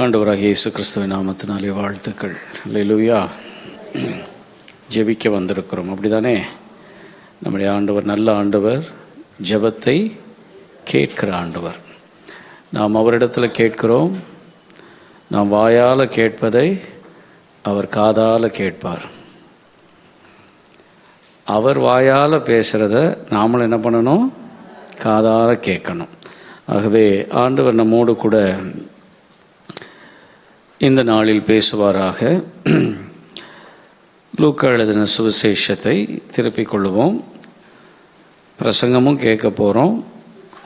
ஆண்டவராகிய இயேசு கிறிஸ்துவின் நாமத்தினாலே வாழ்த்துக்கள். அல்லேலூயா. ஜெபிக்க வந்திருக்கிறோம், அப்படிதானே? நம்முடைய ஆண்டவர் நல்ல ஆண்டவர், ஜெபத்தை கேட்கிற ஆண்டவர். நாம் அவரிடத்தில் கேட்கிறோம். நாம் வாயால் கேட்பதை அவர் காதால் கேட்பார். அவர் வாயால் பேசுகிறத நாமளும் என்ன பண்ணணும்? காதால் கேட்கணும். ஆகவே ஆண்டவர் நம்மோடு கூட இந்த நாளில் பேசுவாராக. லூக்கா எழுதின சுவிசேஷத்தை திருப்பிக் கொள்ளுவோம். பிரசங்கமும் கேட்க போகிறோம்.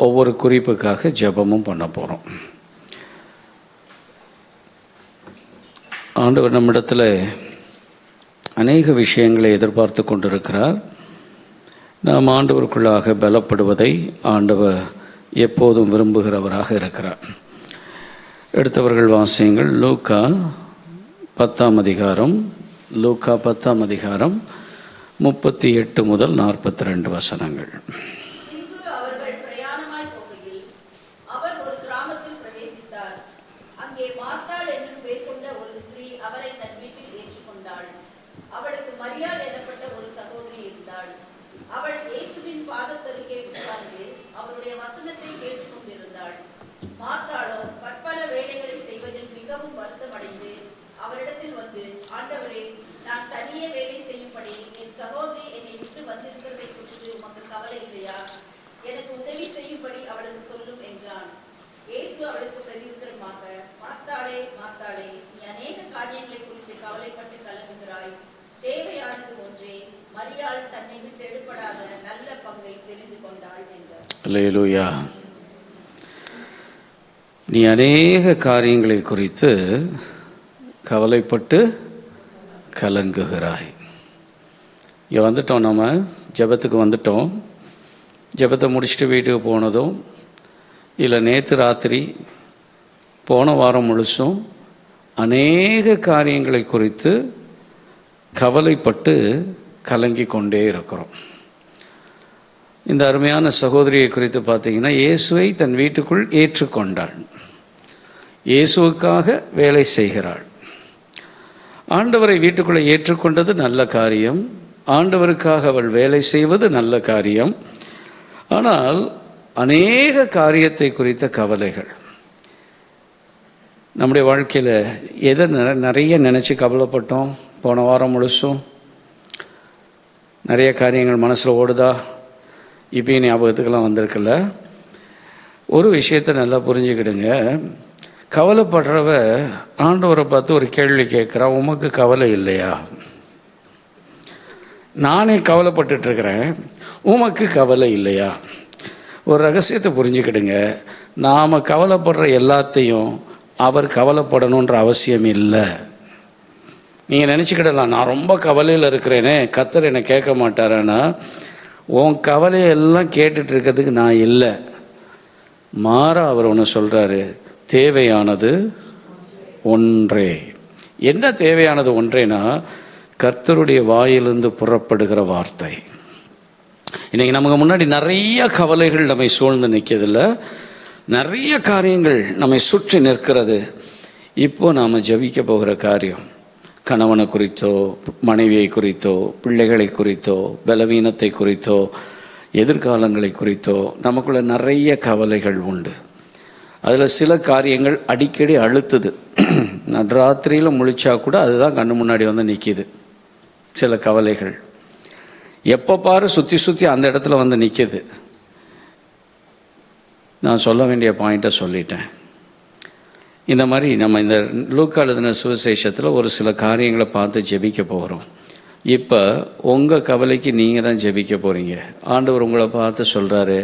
ஒவ்வொரு குறிப்புக்காக ஜெபமும் பண்ண போகிறோம். ஆண்டவர் நம்மிடத்தில் அநேக விஷயங்களை எதிர்பார்த்து கொண்டிருக்கிறார். நாம் ஆண்டவருக்குள்ளாக பலப்படுவதை ஆண்டவர் எப்போதும் விரும்புகிறவராக இருக்கிறார். எடுத்தவர்கள் வாசியுங்கள். லூக்கா 10ஆம் அதிகாரம், லூக்கா 10ஆம் அதிகாரம் 38 முதல் 42 வசனங்கள். அல்லேலூயா. நீ அநேக காரியங்களை குறித்து கவலைப்பட்டு கலங்குகிறாய். இங்கே வந்துட்டோம், நம்ம ஜெபத்துக்கு வந்துட்டோம். ஜெபத்தை முடிச்சுட்டு வீட்டுக்கு போனதும் இல்லை நேற்று ராத்திரி போன வாரம் முழுசும் அநேக காரியங்களை குறித்து கவலைப்பட்டு கலங்கி கொண்டே இருக்கிறோம். இந்த அருமையான சகோதரியை குறித்து பார்த்தீங்கன்னா, இயேசுவை தன் வீட்டுக்குள் ஏற்றுக்கொண்டாள். இயேசுவுக்காக வேலை செய்கிறாள். ஆண்டவரை வீட்டுக்குள்ளே ஏற்றுக்கொண்டது நல்ல காரியம். ஆண்டவருக்காக அவள் வேலை செய்வது நல்ல காரியம். ஆனால் அநேக காரியத்தை குறித்த கவலைகள் நம்முடைய வாழ்க்கையில் எதை நிறைய நினச்சி கவலைப்பட்டோம். போன வாரம் முழுசும் நிறைய காரியங்கள் மனசில் ஓடுதா? இப்பயும் ஞாபகத்துக்கெல்லாம் வந்திருக்குல்ல. ஒரு விஷயத்தை நல்லா புரிஞ்சுக்கிடுங்க. கவலைப்படுறவ ஆண்டவரை பார்த்து ஒரு கேள்வி கேட்குறா, உமக்கு கவலை இல்லையா? நானே கவலைப்பட்டுட்டு இருக்கிறேன், உமக்கு கவலை இல்லையா? ஒரு ரகசியத்தை புரிஞ்சுக்கிடுங்க. நாம் கவலைப்படுற எல்லாத்தையும் அவர் கவலைப்படணுன்ற அவசியம் இல்லை. நீங்கள் நினச்சிக்கிடலாம், நான் ரொம்ப கவலையில் இருக்கிறேனே, கர்த்தர் என்னை கேட்க மாட்டாரேன்னா, உன் கவலையெல்லாம் கேட்டுட்டு இருக்கிறதுக்கு நான் இல்லை. மாறா அவர் ஒன்று சொல்கிறாரு, தேவையானது ஒன்றே. என்ன தேவையானது ஒன்றேனா, கர்த்தருடைய வாயிலிருந்து புறப்படுகிற வார்த்தை. இன்னைக்கு நமக்கு முன்னாடி நிறைய கவலைகள் நம்மை சூழ்ந்து நிற்கிறதில்ல, நிறைய காரியங்கள் நம்மை சுற்றி நிற்கிறது. இப்போ நாம் ஜெபிக்க போகிற காரியம் கணவனை குறித்தோ, மனைவியை குறித்தோ, பிள்ளைகளை குறித்தோ, பலவீனத்தை குறித்தோ, எதிர்காலங்களை குறித்தோ நமக்குள்ள நிறைய கவலைகள் உண்டு. அதில் சில காரியங்கள் அடிக்கடி அழுத்துது. நடுராத்திரியில் முழிச்சா கூட அதுதான் கண்ணு முன்னாடி வந்து நிற்கிது. சில கவலைகள் எப்போ பாரு சுற்றி சுற்றி அந்த இடத்துல வந்து நிற்கிது. நான் சொல்ல வேண்டிய பாயிண்ட்டை சொல்லிட்டேன். இந்த மாதிரி நம்ம இந்த லூக்கா எழுதின சுவிசேஷத்தில் ஒரு சில காரியங்களை பார்த்து ஜெபிக்க போகிறோம். இப்போ உங்கள் கவலைக்கு நீங்கள் தான் ஜெபிக்க போகிறீங்க. ஆண்டவர் உங்களை பார்த்து சொல்கிறாரு,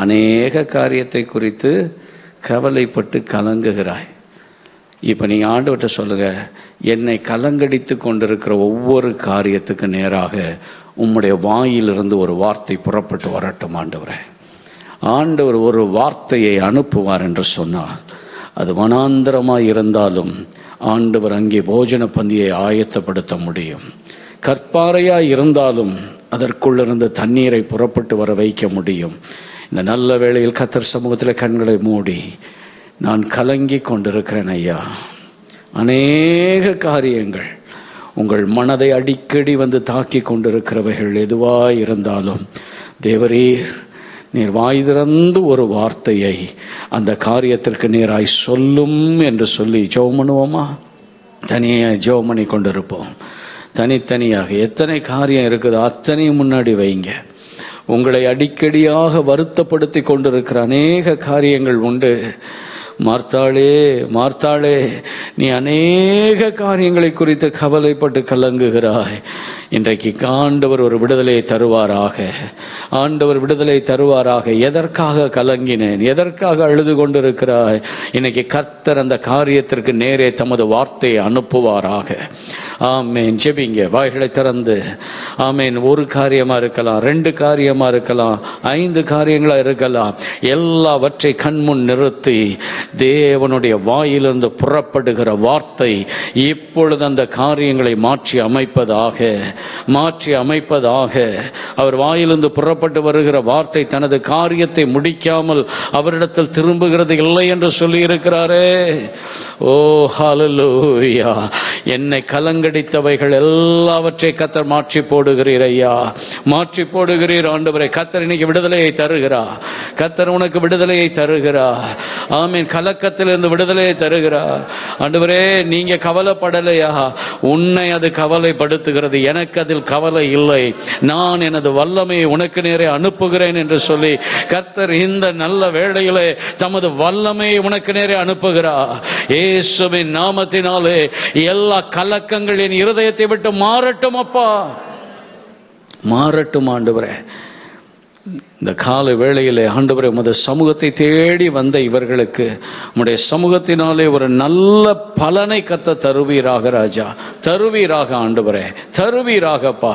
அநேக காரியத்தை குறித்து கவலைப்பட்டு கலங்குகிறாய். இப்போ நீங்கள் ஆண்டவர்கிட்ட சொல்லுங்கள், என்னை கலங்கடித்து கொண்டிருக்கிற ஒவ்வொரு காரியத்துக்கு நேராக உம்முடைய வாயிலிருந்து ஒரு வார்த்தை புறப்பட்டு வரட்டும் ஆண்டவரே. ஆண்டவர் ஒரு வார்த்தையை அனுப்புவார் என்று சொன்னார். அது வனாந்தரமாக இருந்தாலும் ஆண்டவர் அங்கே போஜன பந்தியை ஆயத்தப்படுத்த முடியும். கற்பாறையாக இருந்தாலும் அதற்குள்ளிருந்து தண்ணீரை புறப்பட்டு வர வைக்க முடியும். இந்த நல்ல வேளையில் கர்த்தர் சமூகத்தில் கண்களை மூடி நான் கலங்கி கொண்டிருக்கிறேன் ஐயா. அநேக காரியங்கள் உங்கள் மனதை அடிக்கடி வந்து தாக்கி கொண்டிருக்கிறவைகள் எதுவாய் இருந்தாலும் தேவரீர் நீர் வாய் திறந்து ஒரு வார்த்தையை அந்த காரியத்திற்கு நேராய் சொல்லும் என்று சொல்லி ஜெபம் பண்ணுவோமா? தனியாக ஜெபம் பண்ணி கொண்டிருப்போம். தனித்தனியாக எத்தனை காரியம் இருக்குதோ அத்தனையும் முன்னாடி வைங்க. உங்களை அடிக்கடியாக வருத்தப்படுத்தி கொண்டிருக்கிற அநேக காரியங்கள் உண்டு. மார்த்தாளே, மார்த்தாளே, நீ அநேக காரியங்களை குறித்து கவலைப்பட்டு கலங்குகிறாய். இன்றைக்கு ஆண்டவர் ஒரு விடுதலை தருவாராக. ஆண்டவர் விடுதலை தருவாராக. எதற்காக கலங்கினேன், எதற்காக அழுது கொண்டிருக்கிறாய்? இன்னைக்கு கர்த்தர் அந்த காரியத்திற்கு நேரே தமது வார்த்தையை அனுப்புவாராக. ஆமேன். ஜெபிங்க, வாய்களை திறந்து. ஆமேன். ஒரு காரியமா இருக்கலாம், 2 காரியமா இருக்கலாம், 5 காரியங்களா இருக்கலாம். எல்லாவற்றை கண்முன் நிறுத்தி தேவனுடைய வாயிலிருந்து புறப்படுகிற வார்த்தை இப்பொழுது அந்த காரியங்களை மாற்றி அமைப்பதாக, மாற்றி அமைப்பதாக. அவர் வாயிலிருந்து புறப்பட்டு வருகிற வார்த்தை தனது காரியத்தை முடிக்காமல் அவரிடத்தில் திரும்புகிறது இல்லை என்று சொல்லி இருக்கிறாரே. ஓ ஹல்லேலூயா. என்னை கலங்கடித்தவைகள் எல்லாவற்றை கர்த்தர் மாற்றி போடுகிறீர் ஐயா, மாற்றி போடுகிறீர் ஆண்டவரே. கர்த்தர் இன்னைக்கு விடுதலையை தருகிறார். கர்த்தர் உனக்கு விடுதலையை தருகிறார். ஆமீன். கலக்கத்திலிருந்து விடுதலையை தருகிறார். ஆண்டவரே, நீங்க கவலைப்படலையா? உன்னை அது கவலைப்படுத்துகிறது. எனக்கு அதில் கவலை இல்லை. நான் எனது வல்லமையை உனக்கு நேரே அனுப்புகிறேன் என்று சொல்லி கர்த்தர் இந்த நல்ல வேளையிலே தமது வல்லமையை உனக்கு நேரே அனுப்புகிறார். இயேசுவின் நாமத்தினாலே எல்லா கலக்கங்கள் என் இருதயத்தை விட்டு மாறட்டும் அப்பா, மாறட்டும் ஆண்டவரே. இந்த கால வேளையிலே ஆண்டவரே, உமது சமூகத்தை தேடி வந்த இவர்களுக்கு உம்முடைய சமூகத்தினாலே ஒரு நல்ல பலனை கத்த தருவீராக ராஜா, தருவீராக ஆண்டவரே, தருவீராகப்பா.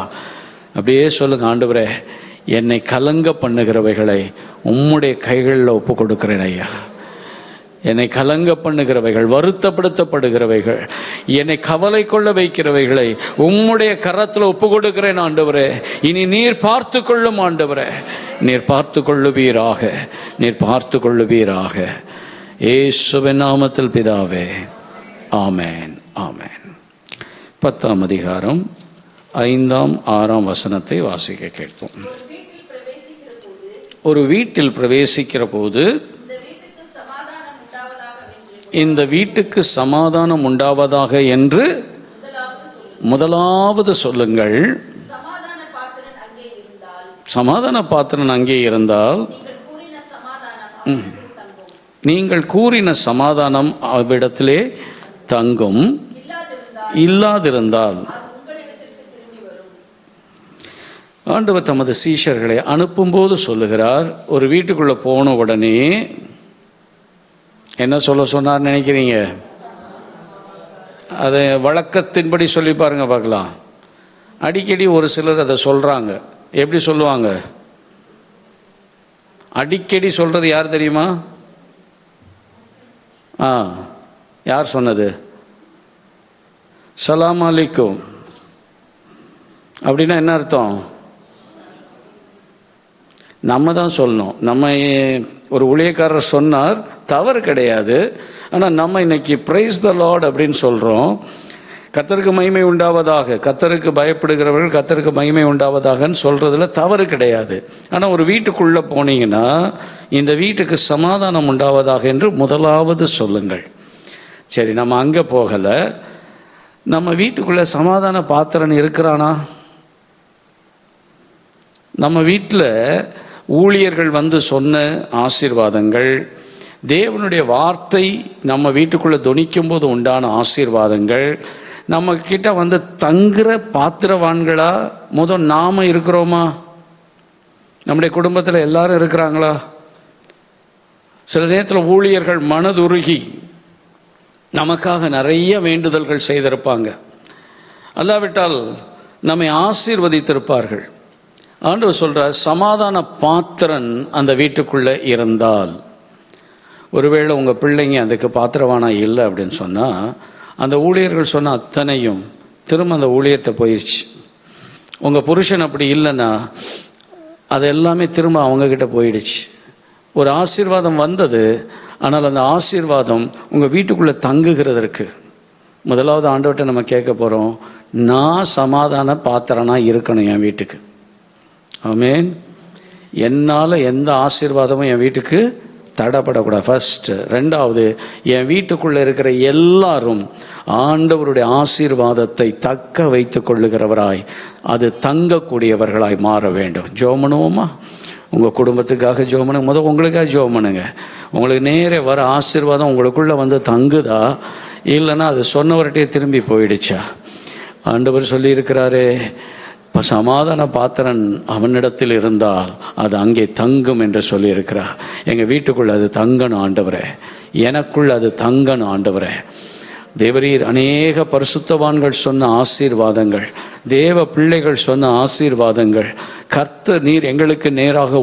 அப்படியே சொல்லுங்க ஆண்டவரே, என்னை கலங்க பண்ணுகிறவைகளை உம்முடைய கைகளில் ஒப்பு கொடுக்கிறேன் ஐயா. என்னை கலங்க பண்ணுகிறவைகள், வருத்தப்படுத்தப்படுகிறவைகள், என்னை கவலை கொள்ள வைக்கிறவைகளை உம்முடைய கரத்தில் ஒப்பு கொடுக்கிறேன் ஆண்டவரே. இனி நீர் பார்த்து கொள்ளும் ஆண்டவரே, நீர் பார்த்து கொள்ளுவீராக, நீர் பார்த்து கொள்ளுவீராக. இயேசுவின் நாமத்தில் பிதாவே, ஆமேன், ஆமேன். 10ஆம் அதிகாரம் 5ஆம் 6ஆம் வசனத்தை வாசிக்க கேட்போம். ஒரு வீட்டில் பிரவேசிக்கிற போது இந்த வீட்டுக்கு சமாதானம் உண்டாவதாக என்று முதலாவது சொல்லுங்கள். சமாதான பாத்திரன் அங்கே இருந்தால் நீங்கள் கூறின சமாதானம் அவ்விடத்திலே தங்கும். இல்லாதிருந்தால் ஆண்டவர் தமது சீஷர்களை அனுப்பும்போது சொல்லுகிறார், ஒரு வீட்டுக்குள்ள போன உடனே என்ன சொல்ல சொன்னார் நினைக்கிறீங்க? அதை வழக்கத்தின்படி சொல்லி பாருங்க பார்க்கலாம். அடிக்கடி ஒரு சிலர் அதை சொல்றாங்க. எப்படி சொல்லுவாங்க? அடிக்கடி சொல்றது யார் தெரியுமா? யார் சொன்னது? சலாம் அலைக்கும் அப்படின்னா என்ன அர்த்தம்? நம்ம தான் சொல்லணும். நம்ம ஒரு ஊழியக்காரர் சொன்னார், தவறு கிடையாது. ஆனால் நம்ம இன்னைக்கு பிரைஸ் த லார்ட் அப்படின்னு சொல்கிறோம். கர்த்தருக்கு மகிமை உண்டாவதாக, கர்த்தருக்கு பயப்படுகிறவர்கள் கர்த்தருக்கு மகிமை உண்டாவதாகன்னு சொல்கிறதுல தவறு கிடையாது. ஆனால் ஒரு வீட்டுக்குள்ளே போனீங்கன்னா இந்த வீட்டுக்கு சமாதானம் உண்டாவதாக என்று முதலாவது சொல்லுங்கள். சரி, நம்ம அங்கே போகலை. நம்ம வீட்டுக்குள்ளே சமாதான பாத்திரன் இருக்கிறானா? நம்ம வீட்டில் ஊழியர்கள் வந்து சொன்ன ஆசீர்வாதங்கள், தேவனுடைய வார்த்தை நம்ம வீட்டுக்குள்ளே தொனிக்கும் போது உண்டான ஆசீர்வாதங்கள் நம்ம கிட்ட வந்து தங்குற பாத்திரவான்களா நாம இருக்கிறோமா? நம்முடைய குடும்பத்தில் எல்லாரும் இருக்கிறாங்களா? சில நேரத்தில் ஊழியர்கள் மனதுருகி நமக்காக நிறைய வேண்டுதல்கள் செய்திருப்பாங்க. அல்லாவிட்டால் நம்மை ஆசீர்வதித்திருப்பார்கள். ஆண்டவர் சொல்றார், சமாதான பாத்திரன் அந்த வீட்டுக்குள்ள இருந்தால். ஒருவேளை உங்க பிள்ளைங்க அதுக்கு பாத்திரவானா இல்லை அப்படின்னு சொன்னா, அந்த ஊழியர்கள் சொன்ன அத்தனையும் திரும்ப அந்த ஊழியர்கிட்ட போயிடுச்சு. உங்க புருஷன் அப்படி இல்லைன்னா அது எல்லாமே திரும்ப அவங்க கிட்ட போயிடுச்சு. ஒரு ஆசீர்வாதம் வந்தது, ஆனால் அந்த ஆசீர்வாதம் உங்கள் வீட்டுக்குள்ளே தங்குகிறதற்கு முதலாவது ஆண்டவர்கிட்ட நம்ம கேட்க போகிறோம், நான் சமாதான பாத்திரனா இருக்கணும் என் வீட்டுக்கு. ஆமென். என்னால் எந்த ஆசீர்வாதமும் என் வீட்டுக்கு தடைப்படக்கூடாது ஃபர்ஸ்ட். ரெண்டாவது, என் வீட்டுக்குள்ளே இருக்கிற எல்லாரும் ஆண்டவருடைய ஆசீர்வாதத்தை தக்க வைத்து கொள்ளுகிறவராய், அது தங்கக்கூடியவர்களாய் மாற வேண்டும். ஜெபம் பண்ணுவோமா? உங்கள் குடும்பத்துக்காக ஜெபம் பண்ணுங்க. முதல் உங்களுக்காக ஜெபம் பண்ணுங்க. உங்களுக்கு நேரே வர ஆசீர்வாதம் உங்களுக்குள்ளே வந்து தங்குதா, இல்லைன்னா அது சொன்னவர்கிட்டே திரும்பி போயிடுச்சா? ஆண்டவர் சொல்லியிருக்கிறாரே, இப்போ சமாதான பாத்திரன் அவனிடத்தில் இருந்தால் அது அங்கே தங்கும் என்று சொல்லியிருக்கிறார். எங்கள் வீட்டுக்குள்ளே அது தங்கணும் ஆண்டவரே, எனக்குள்ள அது தங்கணும் ஆண்டவரே. தேவரீர் அநேக பரிசுத்தவான்கள் சொன்ன ஆசீர்வாதங்கள், தேவ பிள்ளைகள் சொன்ன ஆசீர்வாதங்கள், கர்த்தர் நீர் எங்களுக்கு நேராக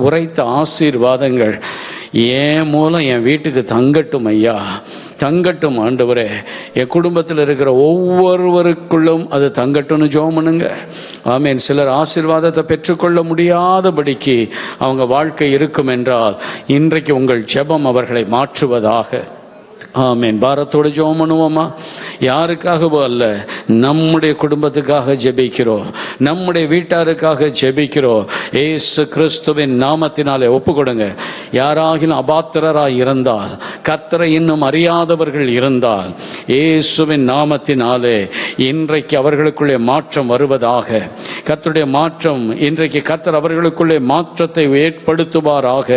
உரைத்த ஆசீர்வாதங்கள் என் மூலம் என் வீட்டுக்கு தங்கட்டும் ஐயா, தங்கட்டும் ஆண்டவரே. என் குடும்பத்தில் இருக்கிற ஒவ்வொருவருக்குள்ளும் அது தங்கட்டும்னு ஜெபம் பண்ணுங்க. ஆமேன். சிலர் ஆசீர்வாதத்தை பெற்றுக்கொள்ள முடியாதபடிக்கு அவங்க வாழ்க்கை இருக்கும் என்றால் இன்றைக்கு உங்கள் ஜெபம் அவர்களை மாற்றுவதாக. ஆமேன். பாரத்தோடு ஜெபம் பண்ணுவோமா? யாருக்காகவோ அல்ல, நம்முடைய குடும்பத்துக்காக ஜெபிக்கிறோம், நம்முடைய வீட்டாருக்காக ஜெபிக்கிறோம். இயேசு கிறிஸ்துவின் நாமத்தினாலே ஒப்பு கொடுங்க. யாராகிலும் அபாத்திரராய் இருந்தால், கர்த்தரை இன்னும் அறியாதவர்கள் இருந்தால், இயேசுவின் நாமத்தினாலே இன்றைக்கு அவர்களுக்குள்ளே மாற்றம் வருவதாக. கர்த்தருடைய மாற்றம் இன்றைக்கு கர்த்தர் அவர்களுக்குள்ளே மாற்றத்தை ஏற்படுத்துவாராக.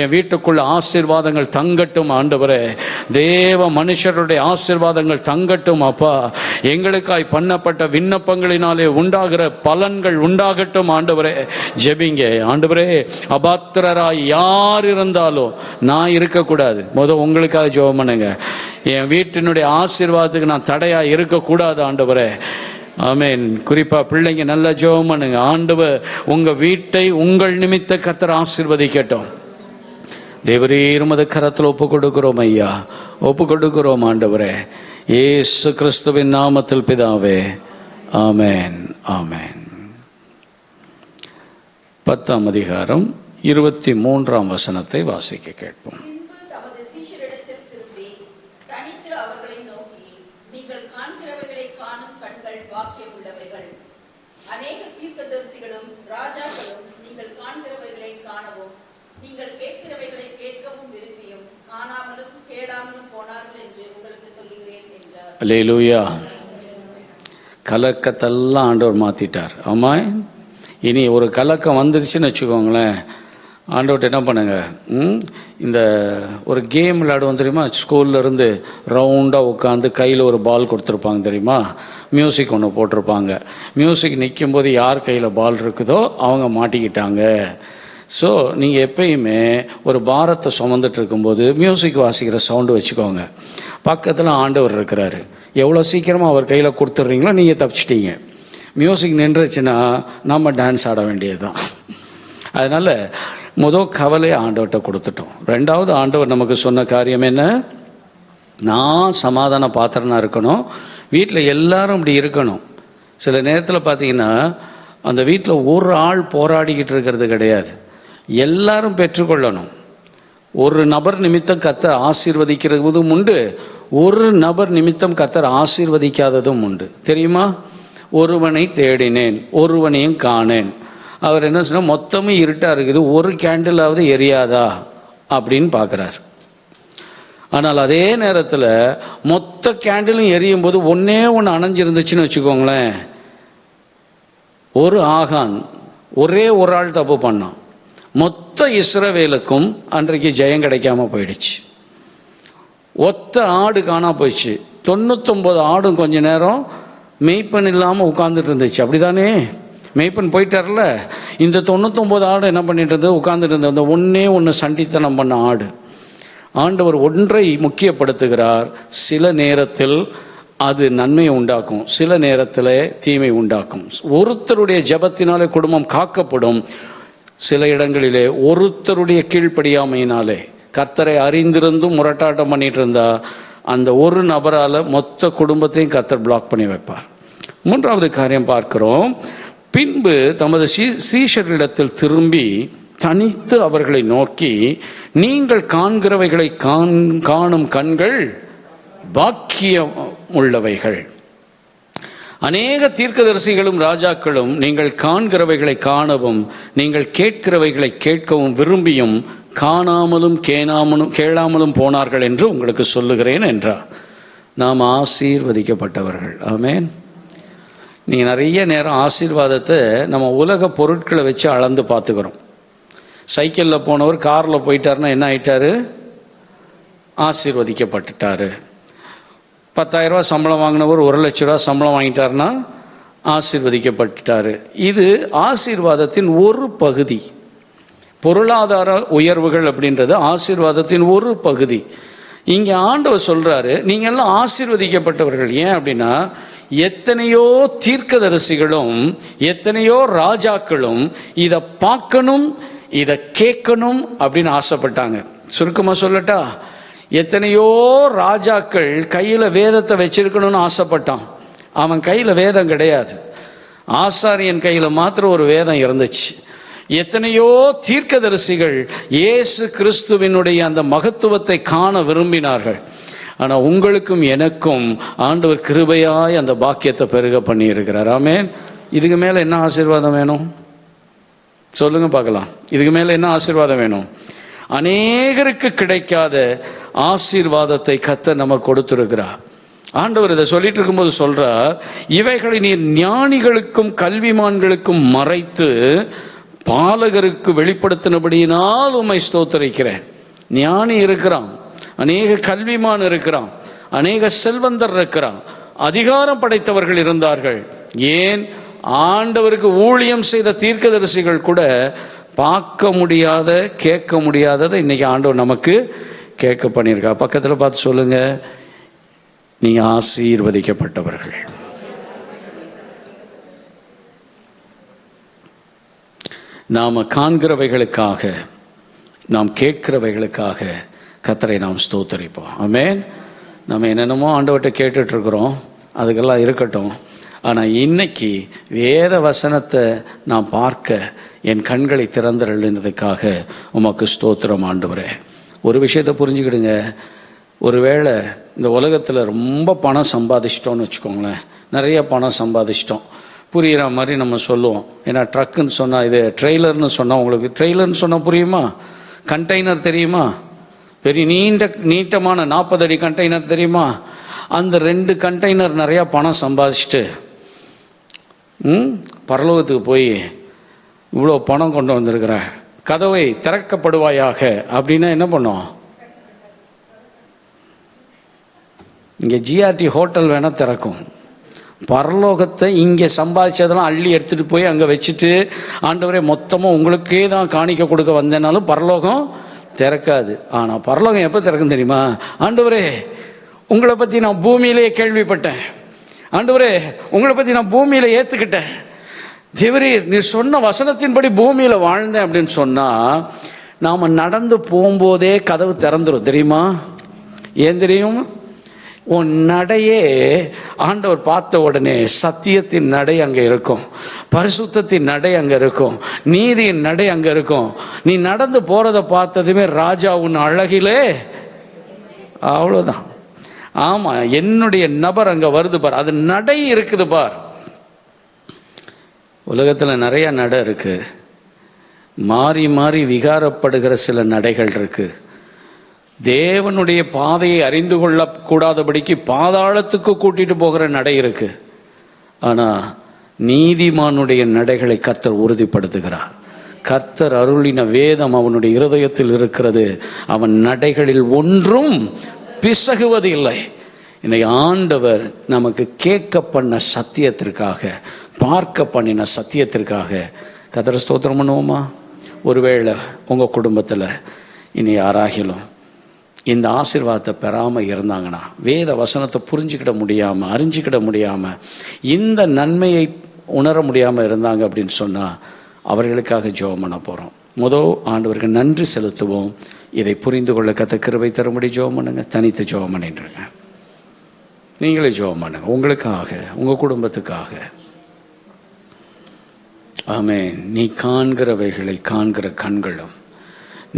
என் வீட்டுக்குள்ள ஆசீர்வாதங்கள் தங்கட்டும் ஆண்டவரே. தேவ மனுஷருடைய ஆசீர்வாதங்கள் தங்கட்டும் அப்பா. எங்களுக்காய் பண்ணப்பட்ட விண்ணப்பங்களினாலே உண்டாகிற பலன்கள் உண்டாகட்டும் ஆண்டவரே. ஜெபிங்க ஆண்டவரே. அபாத்திரராய் யார் இருந்தாலும் நான் இருக்கக்கூடாது. முதல் உங்களுக்காக ஜெபம் பண்ணுங்க. என் வீட்டினுடைய ஆசீர்வாதத்துக்கு நான் தடையா இருக்கக்கூடாது ஆண்டவரே. ஆமேன். குறிப்பா பிள்ளைங்க நல்லா ஜெபம் பண்ணுங்க. ஆண்டவர் உங்க வீட்டை உங்கள் நிமித்த கர்த்தர் ஆசீர்வதிக்கட்டும். தேவரீர் உமது கரத்தில் ஒப்பு கொடுக்கிறோம் ஐயா, ஒப்பு கொடுக்கிறோம் ஆண்டவரே. இயேசு கிறிஸ்துவின் நாமத்தில் பிதாவே, ஆமேன், ஆமேன். 10ஆம் அதிகாரம் 23ஆம் வசனத்தை வாசிக்க கேட்போம். அநேக தீர்க்கதரிசிகளும் ராஜாக்களும் நீங்கள் காண்கிறவைகளை காணவும் நீங்கள் கேட்கிறவைகளை கேட்கவும் விரும்பியும் காணாமலும் கேளாமலும் போனார்கள் என்று உங்களுக்கு சொல்லுகிறேன் என்றார். அல்லேலூயா. கலக்கத்தெல்லாம் ஆண்டவர் மாற்றிட்டார். ஆமா, இனி ஒரு கலக்கம் வந்துருச்சுன்னு வச்சுக்கோங்களேன், ஆண்டவர்கிட்ட என்ன பண்ணுங்க, இந்த ஒரு கேம் விளையாடுவோம் தெரியுமா? ஸ்கூல்ல இருந்து ரவுண்டாக உட்காந்து கையில் ஒரு பால் கொடுத்துருப்பாங்க தெரியுமா? மியூசிக் ஒன்று போட்டிருப்பாங்க. மியூசிக் நிற்கும் போது யார் கையில் பால் இருக்குதோ அவங்க மாட்டிக்கிட்டாங்க. ஸோ நீங்கள் எப்பயுமே ஒரு பாரத்தை சுமந்துட்டு இருக்கும்போது மியூசிக் வாசிக்கிற சவுண்டு வச்சுக்கோங்க. பக்கத்தில் ஆண்டவர் இருக்கிறாரு. எவ்வளோ சீக்கிரமாக அவர் கையில் கொடுத்துட்றீங்களோ நீங்கள் தப்பிச்சிட்டீங்க. மியூசிக் நின்றுச்சுன்னா நம்ம டான்ஸ் ஆட வேண்டியது தான். அதனால் முதல் கவலையை ஆண்டவர்கிட்ட கொடுத்துட்டோம். ரெண்டாவது, ஆண்டவர் நமக்கு சொன்ன காரியம் என்ன? நான் சமாதான பாத்திரனா இருக்கணும், வீட்டில் எல்லாரும் இப்படி இருக்கணும். சில நேரத்தில் பார்த்தீங்கன்னா அந்த வீட்டில் ஒரு ஆள் போராடிக்கிட்டு இருக்கிறது கிடையாது, எல்லாரும் பெற்றுக்கொள்ளணும். ஒரு நபர் நிமித்தம் கர்த்தர் ஆசீர்வதிக்கிறதும் உண்டு, ஒரு நபர் நிமித்தம் கர்த்தர் ஆசீர்வதிக்காததும் உண்டு. தெரியுமா? ஒருவனை தேடினேன் ஒருவனையும் காணேன். அவர் என்ன சொன்னால், மொத்தமும் இருட்டாக இருக்குது, ஒரு கேண்டிலாவது எரியாதா அப்படின்னு பார்க்குறார். ஆனால் அதே நேரத்தில் மொத்த கேண்டிலும் எரியும் போது ஒன்றே ஒன்று அணைஞ்சிருந்துச்சுன்னு வச்சுக்கோங்களேன், ஒரு ஆகான் ஒரே ஒரு ஆள் தப்பு பண்ணான், மொத்த இஸ்ரவேலுக்கும் அன்றைக்கு ஜெயம் கிடைக்காம போயிடுச்சு. ஒத்த ஆடு காணா போயிடுச்சு. 99 ஆடும் கொஞ்ச நேரம் மெய்ப்பன் இல்லாமல் உட்கார்ந்துட்டு இருந்துச்சு. அப்படிதானே? மெய்ப்பன் போயிட்டார்ல, இந்த 99 ஆடு என்ன பண்ணிட்டு இருந்தது? உட்கார்ந்துட்டு இருந்தது. அந்த ஒன்னே ஒன்று சண்டித்தனம் பண்ண ஆடு. ஆண்டவர் ஒன்றை முக்கியப்படுத்துகிறார். சில நேரத்தில் அது நன்மையை உண்டாக்கும், சில நேரத்தில் தீமை உண்டாக்கும். ஒருத்தருடைய ஜெபத்தினாலே குடும்பம் காக்கப்படும், சில இடங்களிலே ஒருத்தருடைய கீழ்ப்படியாமையினாலே, கர்த்தரை அறிந்திருந்தும் முரட்டாட்டம் பண்ணிட்டு இருந்தா அந்த ஒரு நபரால் மொத்த குடும்பத்தையும் கர்த்தர் பிளாக் பண்ணி வைப்பார். மூன்றாவது காரியம் பார்க்கிறோம். பின்பு தமது சீஷரிடத்தில் திரும்பி தனித்து அவர்களை நோக்கி, நீங்கள் காண்கிறவைகளை காணும் கண்கள் பாக்கியம் உள்ளவைகள். அநேக தீர்க்கதரிசிகளும் ராஜாக்களும் நீங்கள் காண்கிறவைகளை காணவும் நீங்கள் கேட்கிறவைகளை கேட்கவும் விரும்பியும் காணாமலும் கேளாமலும் போனார்கள் என்று உங்களுக்கு சொல்லுகிறேன் என்றார். நாம் ஆசீர்வதிக்கப்பட்டவர்கள். ஆமென். நீங்கள் நிறைய நேரம் ஆசீர்வாதத்தை நம்ம உலக பொருட்களை வச்சு அளந்து பார்த்துக்கிறோம். சைக்கிளில் போனவர் காரில் போயிட்டாருன்னா என்ன ஆயிட்டாரு? ஆசீர்வதிக்கப்பட்டுட்டாரு. 10,000 ரூபா சம்பளம் வாங்கினவர் 1,00,000 ரூபா சம்பளம் வாங்கிட்டாருன்னா ஆசீர்வதிக்கப்பட்டுட்டாரு. இது ஆசீர்வாதத்தின் ஒரு பகுதி. பொருளாதார உயர்வுகள் அப்படின்றது ஆசீர்வாதத்தின் ஒரு பகுதி. இங்கே ஆண்டவர் சொல்றாரு, நீங்க எல்லாம் ஆசீர்வதிக்கப்பட்டவர்கள். ஏன் அப்படின்னா, எத்தனையோ தீர்க்கதரிசிகளும் எத்தனையோ ராஜாக்களும் இதை பார்க்கணும், இதை கேட்கணும் அப்படின்னு ஆசைப்பட்டாங்க. சுருக்கமா சொல்லட்டா, எத்தனையோ ராஜாக்கள் கையில் வேதத்தை வச்சிருக்கணும்னு ஆசைப்பட்டான். அவன் கையில் வேதம் கிடையாது, ஆசாரியன் கையில் மாத்திரம் ஒரு வேதம் இருந்துச்சு. எத்தனையோ தீர்க்கதரிசிகள் இயேசு கிறிஸ்துவினுடைய அந்த மகத்துவத்தை காண விரும்பினார்கள். ஆனால் உங்களுக்கும் எனக்கும் ஆண்டவர் கிருபையாய் அந்த பாக்கியத்தை பெருக பண்ணி இருக்கிறார். ஆமென். இதுக்கு மேலே என்ன ஆசீர்வாதம் வேணும் சொல்லுங்க பார்க்கலாம். இதுக்கு மேலே என்ன ஆசீர்வாதம் வேணும்? அநேகருக்கு கிடைக்காத ஆசீர்வாதத்தை கர்த்தர் நமக்கு கொடுத்திருக்கிறார். ஆண்டவர் இதை சொல்லிட்டு இருக்கும்போது சொல்றார், இவைகளை நீர் ஞானிகளுக்கும் கல்விமான்களுக்கும் மறைத்து பாலகருக்கு வெளிப்படுத்தினபடியினால் உம்மை ஸ்தோத்திரிக்கிறேன். ஞானி இருக்கிறான், அநேக கல்விமான் இருக்கிறான், அநேக செல்வந்தர் இருக்கிறான், அதிகாரம் படைத்தவர்கள் இருந்தார்கள். ஏன், ஆண்டவருக்கு ஊழியம் செய்த தீர்க்கதரிசிகள் கூட பார்க்க முடியாத கேட்க முடியாததை இன்னைக்கு ஆண்டவர் நமக்கு கேட்க பண்ணியிருக்கா. பக்கத்தில் பார்த்து சொல்லுங்க, நீங்க ஆசீர்வதிக்கப்பட்டவர்கள். நாம் காண்கிறவைகளுக்காக, நாம் கேட்கிறவைகளுக்காக கர்த்தரை நாம் ஸ்தோத்தரிப்போம். ஆமென். நம்ம என்னென்னமோ ஆண்டவர்கிட்ட கேட்டுட்டு இருக்கிறோம், அதுக்கெல்லாம் இருக்கட்டும். ஆனால் இன்னைக்கு வேத வசனத்தை நான் பார்க்க என் கண்களை திறந்தருளினதுக்காக உமக்கு ஸ்தோத்திரம் ஆண்டவரே. ஒரு விஷயத்தை புரிஞ்சுக்கிடுங்க, ஒருவேளை இந்த உலகத்தில் ரொம்ப பணம் சம்பாதிச்சிட்டோன்னு வச்சுக்கோங்களேன், நிறைய பணம் சம்பாதிச்சிட்டோம் புரிகிற மாதிரி நம்ம சொல்லுவோம். ஏன்னா ட்ரக்குன்னு சொன்னால், இது ட்ரெய்லர்னு சொன்னால், உங்களுக்கு ட்ரெய்லர்னு சொன்னால் புரியுமா? கண்டெய்னர் தெரியுமா? பெரிய நீட்டமான 40 அடி கண்டெய்னர் தெரியுமா? அந்த 2 கண்டெய்னர் நிறையா பணம் சம்பாதிச்சுட்டு பரலோகத்துக்கு போய் இவ்வளோ பணம் கொண்டு வந்திருக்கிறேன், கதவை திறக்கப்படுவாயாக அப்படின்னா என்ன பண்ணோம்? இங்கே ஜிஆர்டி ஹோட்டல் வேணால் திறக்கும். பரலோகத்தை இங்கே சம்பாதிச்சதெல்லாம் அள்ளி எடுத்துகிட்டு போய் அங்கே வச்சுட்டு, ஆண்டவரே மொத்தமாக உங்களுக்கே தான் காணிக்க கொடுக்க வந்தேனாலும் பரலோகம் திறக்காது. ஆனால் பரலோகம் எப்போ திறக்கும் தெரியுமா? ஆண்டவரே உங்களை பற்றி நான் பூமியிலேயே கேள்விப்பட்டேன், ஆண்டவரே உங்களை பற்றி நான் பூமியில் ஏற்றுக்கிட்டேன், தேவரீர் நீர் சொன்ன வசனத்தின்படி பூமியில் வாழ்ந்தேன் அப்படின்னு சொன்னால், நாம் நடந்து போகும்போதே கதவு திறந்துடும் தெரியுமா? ஏன் தெரியும்? உன் நடையே ஆண்டவர் பார்த்த உடனே சத்தியத்தின் நடை அங்கே இருக்கும், பரிசுத்தத்தின் நடை அங்கே இருக்கும், நீதியின் நடை அங்கே இருக்கும். நீ நடந்து போகிறத பார்த்ததுமே ராஜா உன் அழகிலே, அவ்வளோதான். ஆமாம், என்னுடைய நபர் அங்கே வருது பார், அது நடை இருக்குது பார். உலகத்தில் நிறைய நடை இருக்கு, மாறி மாறி விகாரப்படுகிற சில நடைகள் இருக்கு. தேவனுடைய பாதையை அறிந்து கொள்ளக்கூடாதபடிக்கு பாதாளத்துக்கு கூட்டிட்டு போகிற நடை இருக்கு. ஆனால் நீதிமானுடைய நடைகளை கர்த்தர் உறுதிப்படுத்துகிறார். கர்த்தர் அருளின வேதம் அவனுடைய இருதயத்தில் இருக்கிறது, அவன் நடைகளில் ஒன்றும் பிசகுவது இல்லை. இன்னைக்கு ஆண்டவர் நமக்கு கேட்க பண்ண சத்தியத்திற்காக, பார்க்க பண்ணின சத்தியத்திற்காக கர்த்தரை ஸ்தோத்திரம் பண்ணுவோமா? ஒருவேளை உங்கள் குடும்பத்தில் இனி யாராகிலும் இந்த ஆசீர்வாதத்தை பெறாமல் இருந்தாங்கன்னா, வேத வசனத்தை புரிஞ்சுக்கிட முடியாமல், அறிஞ்சிக்கிட முடியாமல், இந்த நன்மையை உணர முடியாமல் இருந்தாங்க அப்படின்னு சொன்னால், அவர்களுக்காக ஜெபம் பண்ண போகிறோம். ஆண்டவருக்கு நன்றி செலுத்துவோம். இதை புரிந்து கொள்ள கர்த்தர் கிருபை தரும்படி ஜெபம் பண்ணுங்க. தனித்து ஜெபம் பண்ணிட்டுருங்க. நீங்களே ஜெபம் பண்ணுங்க, உங்களுக்காக, உங்கள் குடும்பத்துக்காக. ஆமென். நீ காண்கிறவைகளை காண்கிற கண்களும்,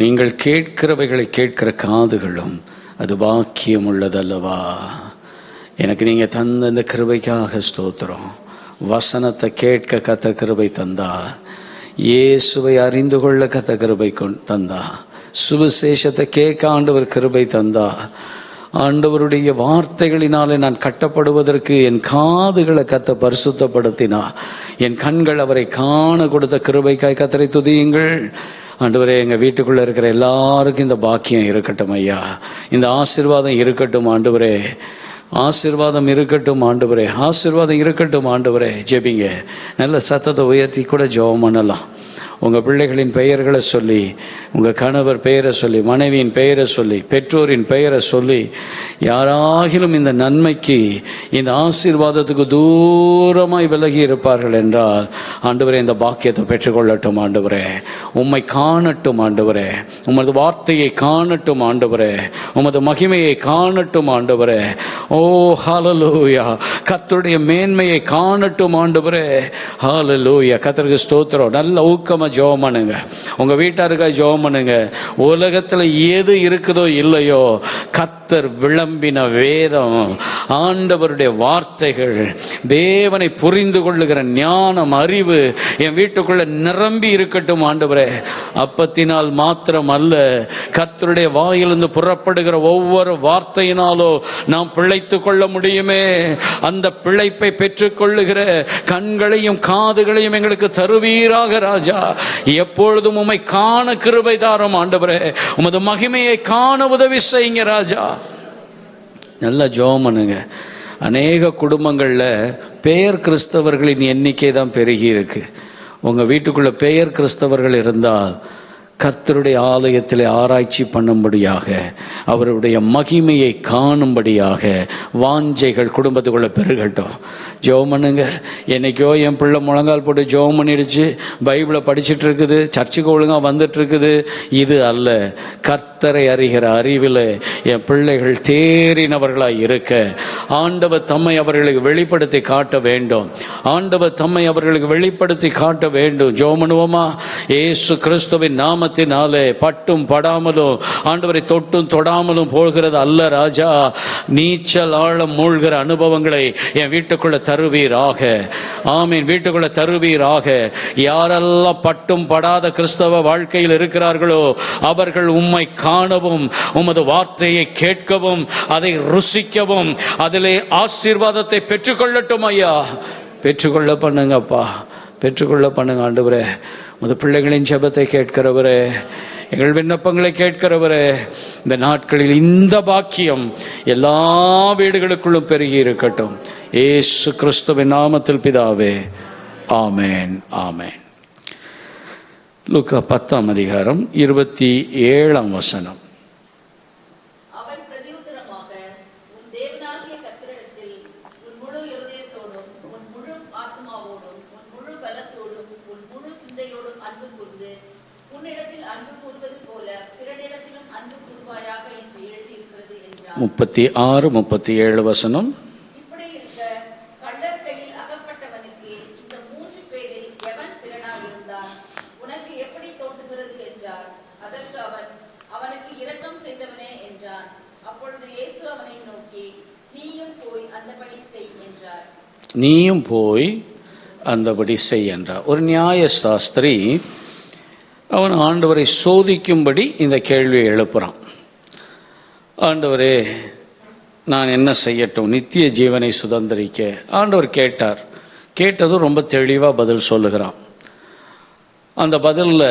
நீங்கள் கேட்கிறவைகளை கேட்கிற காதுகளும் அது பாக்கியம் உள்ளதல்லவா. எனக்கு நீங்கள் தந்த இந்த கிருபைக்காக ஸ்தோத்திரம். வசனத்தை கேட்க கத்த கிருபை தந்தா, இயேசுவை அறிந்து கொள்ள கத்த கிருபை தந்தா, சுவிசேஷத்தை கேட்க ஆண்டவர் கிருபை தந்தா, ஆண்டவருடைய வார்த்தைகளினாலே நான் கட்டப்படுவதற்கு என் காதுகளை கத்த பரிசுத்தப்படுத்தினா, என் கண்கள் அவரை காண கொடுத்த கிருபைக்காய் கத்தரை துதியுங்கள். ஆண்டவரே, எங்கள் வீட்டுக்குள்ளே இருக்கிற எல்லாருக்கும் இந்த பாக்கியம் இருக்கட்டும் ஐயா, இந்த ஆசீர்வாதம் இருக்கட்டும் ஆண்டவரே, ஆசீர்வாதம் இருக்கட்டும் ஆண்டவரே, ஆசீர்வாதம் இருக்கட்டும் ஆண்டவரே. ஜெபிங்க, நல்ல சத்தத்தை உயர்த்தி கூட ஜெபம் பண்ணலாம். உங்கள் பிள்ளைகளின் பெயர்களை சொல்லி, உங்கள் கணவர் பெயரை சொல்லி, மனைவியின் பெயரை சொல்லி, பெற்றோரின் பெயரை சொல்லி, யாராகிலும் இந்த நன்மைக்கு இந்த ஆசீர்வாதத்துக்கு தூரமாய் விலகி இருப்பார்கள் என்றால் ஆண்டவரே இந்த பாக்கியத்தை பெற்றுக்கொள்ளட்டும் ஆண்டவரே. உம்மை காணட்டும் ஆண்டவரே, உமது வார்த்தையை காணட்டும் ஆண்டவரே, உமது மகிமையை காணட்டும் ஆண்டவரே. ஓ ஹல்லேலூயா, கர்த்தருடைய மேன்மையை காணட்டும் ஆண்டவரே. ஹல்லேலூயா, கர்த்தருக்கு ஸ்தோத்திரம். நல்ல ஊக்கமா ஜெபம் பண்ணுங்க. உங்க வீட்டாருக்காக ஜெபம் பண்ணுங்க. உலகத்துல எது இருக்குதோ இல்லையோ, கர்த்தர் விளம்பின வேதம், ஆண்டவருடைய வார்த்தைகள், தேவனை புரிந்து கொள்ளுகிற ஞானம், அறிவு என் வீட்டுக்குள்ள நிரம்பி இருக்கட்டும் ஆண்டவரே. அப்பத்தினால் மாத்திரம் அல்ல, கர்த்தருடைய வாயிலிருந்து புறப்படுகிற ஒவ்வொரு வார்த்தையினாலோ நாம் பிழைத்து கொள்ள முடியுமே. அந்த பிழைப்பை பெற்றுக்கொள்ளுகிற கண்களையும் காதுகளையும் எங்களுக்கு தருவீராக ராஜா. எப்பொழுதும் உம்மை காண கிருபை தாரும் ஆண்டவரே. உமது மகிமையை காண உதவி செய்யுங்க ராஜா. நல்ல ஜெபம் பண்ணுங்க. அநேக குடும்பங்களில் பெயர் கிறிஸ்தவர்களின் எண்ணிக்கை தான் பெருகி இருக்கு. உங்கள் வீட்டுக்குள்ள பெயர் கிறிஸ்தவர்கள் இருந்தால் கர்த்தருடைய ஆலயத்தில் ஆராய்ச்சி பண்ணும்படியாக, அவருடைய மகிமையை காணும்படியாக வாஞ்சைகள் குடும்பத்துக்குள்ள பெருகட்டும். ஜெபம் பண்ணுங்க. என்னைக்கோ என் பிள்ளை முழங்கால் போட்டு ஜெபம் பண்ணிடுச்சு, பைபிளை படிச்சுட்டு இருக்குது, சர்ச்சுக்கு ஒழுங்காக வந்துட்டு இருக்குது, இது அல்ல. கர்த்தரை அறிகிற அறிவில் என் பிள்ளைகள் தேறினவர்களாய் இருக்க ஆண்டவர் தம்மை அவர்களுக்கு வெளிப்படுத்தி காட்ட வேண்டும். ஆண்டவர் தம்மை அவர்களுக்கு வெளிப்படுத்தி காட்ட வேண்டும். ஜெபம் பண்ணுவோமா? இயேசு கிறிஸ்துவின் நாமத்தினாலே பட்டும் படாமலும் ஆண்டவரை தொட்டும் தொடாமலும் போகிறது அல்ல ராஜா. நீச்சல் ஆழம் மூழ்கிற அனுபவங்களை என் வீட்டுக்குள்ள தருவீராக. ஆமீன். வீட்டுக்குள்ள தருவீராக. யாரெல்லாம் பட்டும் படாத கிறிஸ்தவ வாழ்க்கையில் இருக்கிறார்களோ அவர்கள் உம்மை காணவும், உமது வார்த்தையை கேட்கவும், அதை ருசிக்கவும், அதிலே ஆசீர்வாதத்தை பெற்றுக்கொள்ளட்டும் ஐயா. பெற்றுக்கொள்ள பண்ணுங்கப்பா, பெற்றுக்கொள்ள பண்ணுங்க ஆண்டவரே. உமது பிள்ளைகளின் ஜெபத்தை கேட்கிறவரே, எங்கள் விண்ணப்பங்களை கேட்கிறவரே, இந்த நாட்களில் இந்த பாக்கியம் எல்லா வீடுகளுக்குள்ளும் பெருகி இருக்கட்டும். இயேசு கிறிஸ்துவின் நாமத்தில் பிதாவே, ஆமேன், ஆமேன். லூக்கா 10ஆம் அதிகாரம் 27ஆம் வசனம். அவன் பிரதியுத்தரமாக, உன் தேவனாகிய கர்த்தரிடத்தில் உன் முழு இருதயத்தோடும், உன் முழு ஆத்மாவோடும், உன் முழு பலத்தோடும், உன் முழு சிந்தையோடும் அன்பு கூர்ந்து, உன்னிடத்தில் அன்பு கூர்வது போல பிறனிடத்திலும் அன்பு கூர்வாயாக என்று எழுதியிருக்கிறது என்றார். 36, 37 வசனம். இப்படி இருக்க கள்ளர் கையில் அகப்பட்டவனுக்கு இந்த 3 பேரில் எவன் பிறனாயிருந்தான்? உனக்கு எப்படி தோன்றுகிறது என்றார். அதற்கு அவன், அவனுக்கு இரக்கம் செய்தவனே என்றான். அப்பொழுது இயேசு அவனை நோக்கி, நீயும் போய் அந்தபடி செய் என்றார். நீயும் போய் அந்தபடி செய் என்றார். ஒரு நியாய சாஸ்திரி அவன் ஆண்டவரை சோதிக்கும்படி இந்த கேள்வியை எழுப்புறான். ஆண்டவரே, நான் என்ன செய்யட்டும் நித்திய ஜீவனை சுதந்திரிக்க? ஆண்டவர் கேட்டார். கேட்டதும் ரொம்ப தெளிவாக பதில் சொல்லுகிறான். அந்த பதிலில்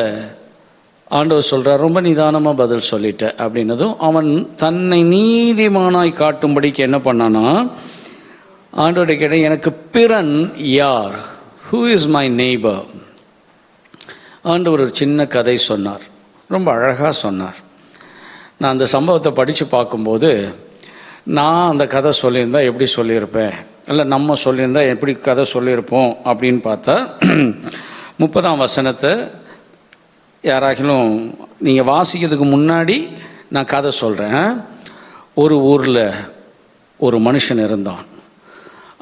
ஆண்டவர் சொல்கிறார், ரொம்ப நிதானமாக பதில் சொல்லிட்ட அப்படின்னதும் அவன் தன்னை நீதிமானாய் காட்டும்படிக்கு என்ன பண்ணானா, ஆண்டவரை கேட்ட, எனக்கு பிறன் யார்? Who is my neighbour? ஆண்டவர் ஒரு சின்ன கதை சொன்னார், ரொம்ப அழகாக சொன்னார். நான் அந்த சம்பவத்தை படித்து பார்க்கும்போது, நான் அந்த கதை சொல்லியிருந்தா எப்படி சொல்லியிருப்பேன், இல்லை நம்ம சொல்லியிருந்தா எப்படி கதை சொல்லியிருப்போம் அப்படின்னு பார்த்தா, 30ஆம் வசனத்தை யாராகிலும் நீங்கள் வாசிக்கிறதுக்கு முன்னாடி நான் கதை சொல்கிறேன். ஒரு ஊரில் ஒரு மனுஷன் இருந்தான்.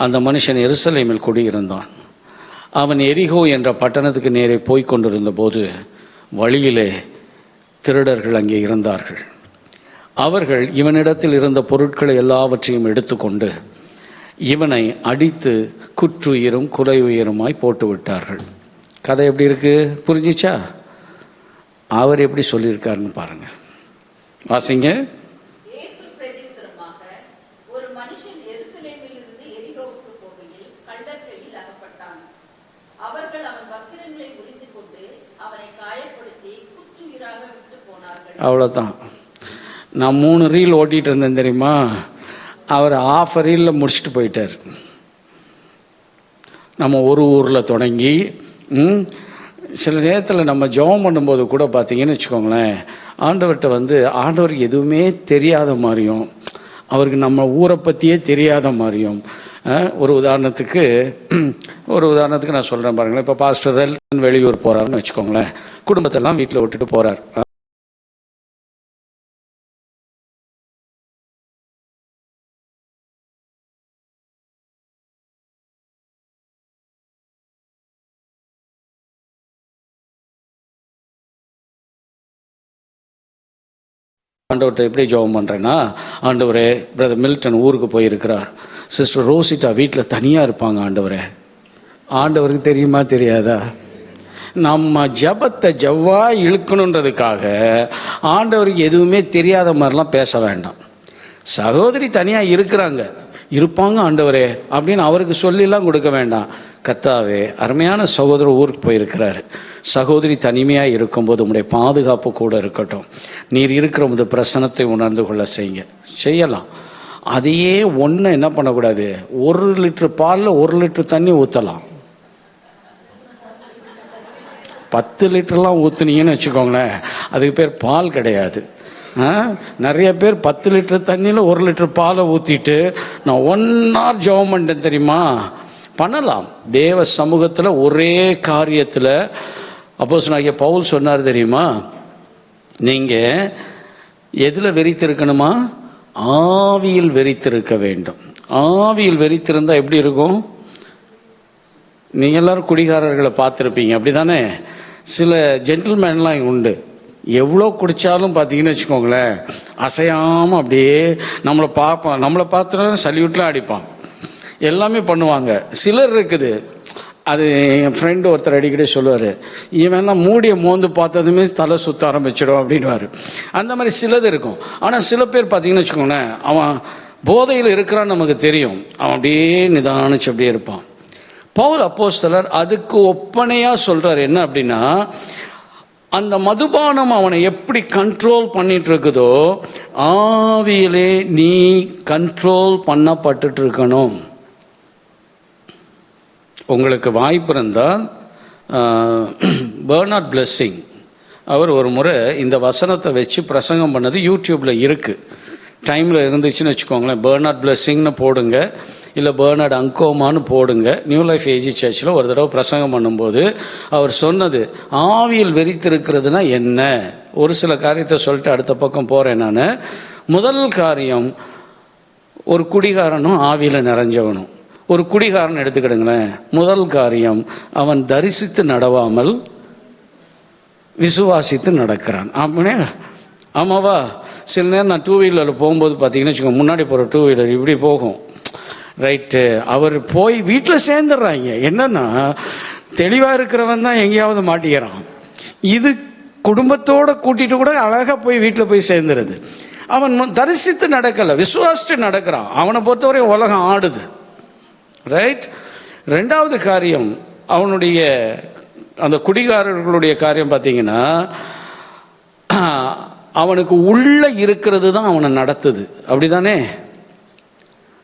அந்த மனுஷன் எருசலேமில் குடியிருந்தான். அவன் எரிகோ என்ற பட்டணத்துக்கு நேரே போய்க் கொண்டிருந்த போது வழியிலே திருடர்கள் அங்கே இருந்தார்கள். அவர்கள் இவனிடத்தில் இருந்த பொருட்களை எல்லாவற்றையும் எடுத்துக்கொண்டு இவனை அடித்து குற்றுயிரும் குலையுயிருமாய் போட்டு விட்டார்கள். கதை எப்படி இருக்கு, புரிஞ்சிச்சா? அவர் எப்படி சொல்லியிருக்காருன்னு பாருங்க, வாசிங்க. இயேசு பிரதியுத்தரமாக, ஒரு மனுஷன் எருசலேமிலிருந்து எரிகோவுக்கு போகையில் கள்ளர் கையில் அகப்பட்டான். அவர்கள் அவன் வஸ்திரங்களை உரிந்து கொண்டு அவனை காயப்படுத்தி குற்றுயிராக விட்டு போனார்கள். அவ்வளோதான். நான் 3 ரீல் ஓட்டிகிட்டு இருந்தேன் தெரியுமா, அவர் ½ ரீலில் முடிச்சுட்டு போயிட்டார். நம்ம ஒரு ஊரில் தொடங்கி சில நேரத்தில் நம்ம ஜெபம் பண்ணும்போது கூட பார்த்தீங்கன்னு வச்சுக்கோங்களேன், ஆண்டவர்கிட்ட ஆண்டவருக்கு எதுவுமே தெரியாத மாதிரியும் அவருக்கு நம்ம ஊரை பற்றியே தெரியாத மாதிரியும். ஒரு உதாரணத்துக்கு நான் சொல்கிறேன் பாருங்களேன். இப்போ பாஸ்டர் வெளியூர் போகிறாருன்னு வச்சுக்கோங்களேன், குடும்பத்தெல்லாம் வீட்டில் விட்டுட்டு போகிறார். ஆண்டவர்கிட்ட எப்படி ஜெபம் பண்ணுறேன்னா, ஆண்டவரே பிரதர் மில்டன் ஊருக்கு போயிருக்கிறார், சிஸ்டர் ரோசிட்டா வீட்டில் தனியாக இருப்பாங்க, ஆண்டவருக்கு தெரியுமா தெரியாதா? நம்ம ஜபத்தை ஜவ்வாய் இழுக்கணுன்றதுக்காக ஆண்டவருக்கு எதுவுமே தெரியாத மாதிரிலாம் பேச வேண்டாம். சகோதரி தனியாக இருப்பாங்க ஆண்டவரே அப்படின்னு அவருக்கு சொல்லிலாம் கொடுக்க வேண்டாம். கர்த்தாவே, அருமையான சகோதரர் ஊருக்கு போயிருக்கிறாரு, சகோதரி தனிமையாக இருக்கும்போது உங்களுடைய பாதுகாப்பு கூட இருக்கட்டும், நீர் இருக்கிற போது பிரசனத்தை உணர்ந்து கொள்ள செய்யலாம். அதையே ஒன்று என்ன பண்ணக்கூடாது, 1 லிட்டர் பாலில் 1 லிட்டர் தண்ணி ஊற்றலாம். 10 லிட்டர்லாம் ஊற்றுனீங்கன்னு வச்சுக்கோங்களேன், அதுக்கு பேர் பால் கிடையாது. நிறைய பேர் 10 லிட்டர் தண்ணியில் 1 லிட்டர் பாலை ஊற்றிட்டு நான் 1 hour ஜெபம் பண்ணிட்டேன் தெரியுமா. பண்ணலாம். தேவ சமூகத்தில் ஒரே காரியத்தில் அப்போஸ்தலனாகிய பவுல் சொன்னார் தெரியுமா, நீங்கள் எதில் வெறித்திருக்கணுமா, ஆவியில் வெறித்திருக்க வேண்டும். ஆவியில் வெறித்திருந்தால் எப்படி இருக்கும்? நீங்கள் எல்லாரும் குடிகாரர்களை பார்த்துருப்பீங்க, அப்படி தானே? சில ஜென்டில்மேன்லாம் உண்டு, எவ்வளோ குடித்தாலும் பார்த்தீங்கன்னு வச்சுக்கோங்களேன், அசையாமல் அப்படியே நம்மளை பார்ப்பான், நம்மளை பார்த்துனா சல்யூட்லாம் அடிப்பான், எல்லாமே பண்ணுவாங்க. சிலர் இருக்குது, அது என் ஃப்ரெண்டு ஒருத்தர் அடிக்கடி சொல்லுவார், இவன்லாம் மூடியை மோந்து பார்த்ததுமே தலை சுற்ற ஆரம்பிச்சிடும் அப்படின்வார். அந்த மாதிரி சிலது இருக்கும். ஆனால் சில பேர் பார்த்தீங்கன்னு வச்சுக்கோங்களேன், அவன் போதையில் இருக்கிறான்னு நமக்கு தெரியும், அவன் அப்படியே நிதானிச்சு அப்படியே இருப்பான். பவுல் அப்போஸ்தலர் அதுக்கு ஒப்பனையாக சொல்கிறார். என்ன அப்படின்னா, அந்த மதுபானம் அவனை எப்படி கண்ட்ரோல் பண்ணிட்டு இருக்குதோ, ஆவியிலே நீ கண்ட்ரோல் பண்ணப்பட்டு இருக்கணும். உங்களுக்கு வாய்ப்பு இருந்தால் பெர்னார்ட் பிளெஸ்ஸிங் அவர் ஒரு முறை இந்த வசனத்தை வச்சு பிரசங்கம் பண்ணது யூடியூப்பில் இருக்குது. டைமில் இருந்துச்சுன்னு வச்சுக்கோங்களேன், பெர்னார்ட் பிளெஸ்ஸிங்னு போடுங்க, இல்லை பெர்னார்ட் அங்கோமான்னு போடுங்க. நியூ லைஃப் ஏஜி சர்ச்சில் ஒரு தடவை பிரசங்கம் பண்ணும்போது அவர் சொன்னது, ஆவியில் வெறித்திருக்கிறதுனா என்ன, ஒரு சில காரியத்தை சொல்லிட்டு அடுத்த பக்கம் போகிறேன் நான். முதல் காரியம், ஒரு குடிகாரனும் ஆவியில் நிறைஞ்சவனும். ஒரு குடிகாரன் எடுத்துக்கிடுங்களேன், முதல் காரியம், அவன் தரிசித்து நடவாமல் விசுவாசித்து நடக்கிறான். அப்படின்னே ஆமாவா? சில நேரம் நான் 2 வீலரில் போகும்போது பார்த்தீங்கன்னு வச்சுக்கோங்க, முன்னாடி போகிற 2 வீலர் இப்படி போகும், ரைட்டு, அவர் போய் வீட்டில் சேர்ந்துடுறாங்க. என்னன்னா, தெளிவாக இருக்கிறவன் தான் எங்கேயாவது மாட்டிக்கிறான். இது குடும்பத்தோடு கூட்டிகிட்டு கூட அழகாக போய் வீட்டில் போய் சேர்ந்துருது. அவன் தரிசித்து நடக்கலை, விசுவாசித்து நடக்கிறான். அவனை பொறுத்தவரை உலகம் ஆடுது, ரைட். 2வது காரியம், அவனுடைய அந்த குடிகாரர்களுடைய காரியம் பார்த்தீங்கன்னா, அவனுக்கு உள்ளே இருக்கிறது தான் அவனை நடத்துது, அப்படிதானே?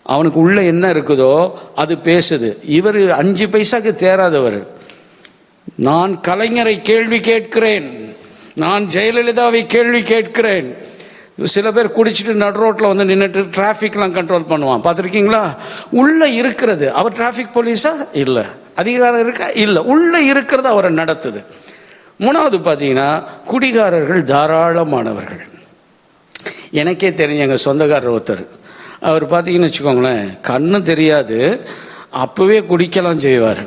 அவனுக்கு உள்ளே என்ன இருக்குதோ அது பேசுது. இவர் 5 பைசாக்கு தேராதவர். நான் கலைஞரை கேள்வி கேட்கிறேன், நான் ஜெயலலிதாவை கேள்வி கேட்கிறேன். சில பேர் குடிச்சிட்டு நடு ரோட்டில் நின்றுட்டு டிராஃபிக்லாம் கண்ட்ரோல் பண்ணுவான், பார்த்துருக்கீங்களா? உள்ளே இருக்கிறது. அவர் டிராஃபிக் போலீஸா? இல்லை. அதிகாரம் இருக்கா? இல்லை. உள்ளே இருக்கிறது அவரை நடத்துது. 3வது பார்த்தீங்கன்னா, குடிகாரர்கள் தாராளமானவர்கள். எனக்கே தெரிஞ்ச எங்கள் சொந்தக்காரர் ஒருத்தர், அவர் பார்த்தீங்கன்னு வச்சுக்கோங்களேன், கண்ணு தெரியாது, அப்போவே குடிக்கலாம் செய்வார்.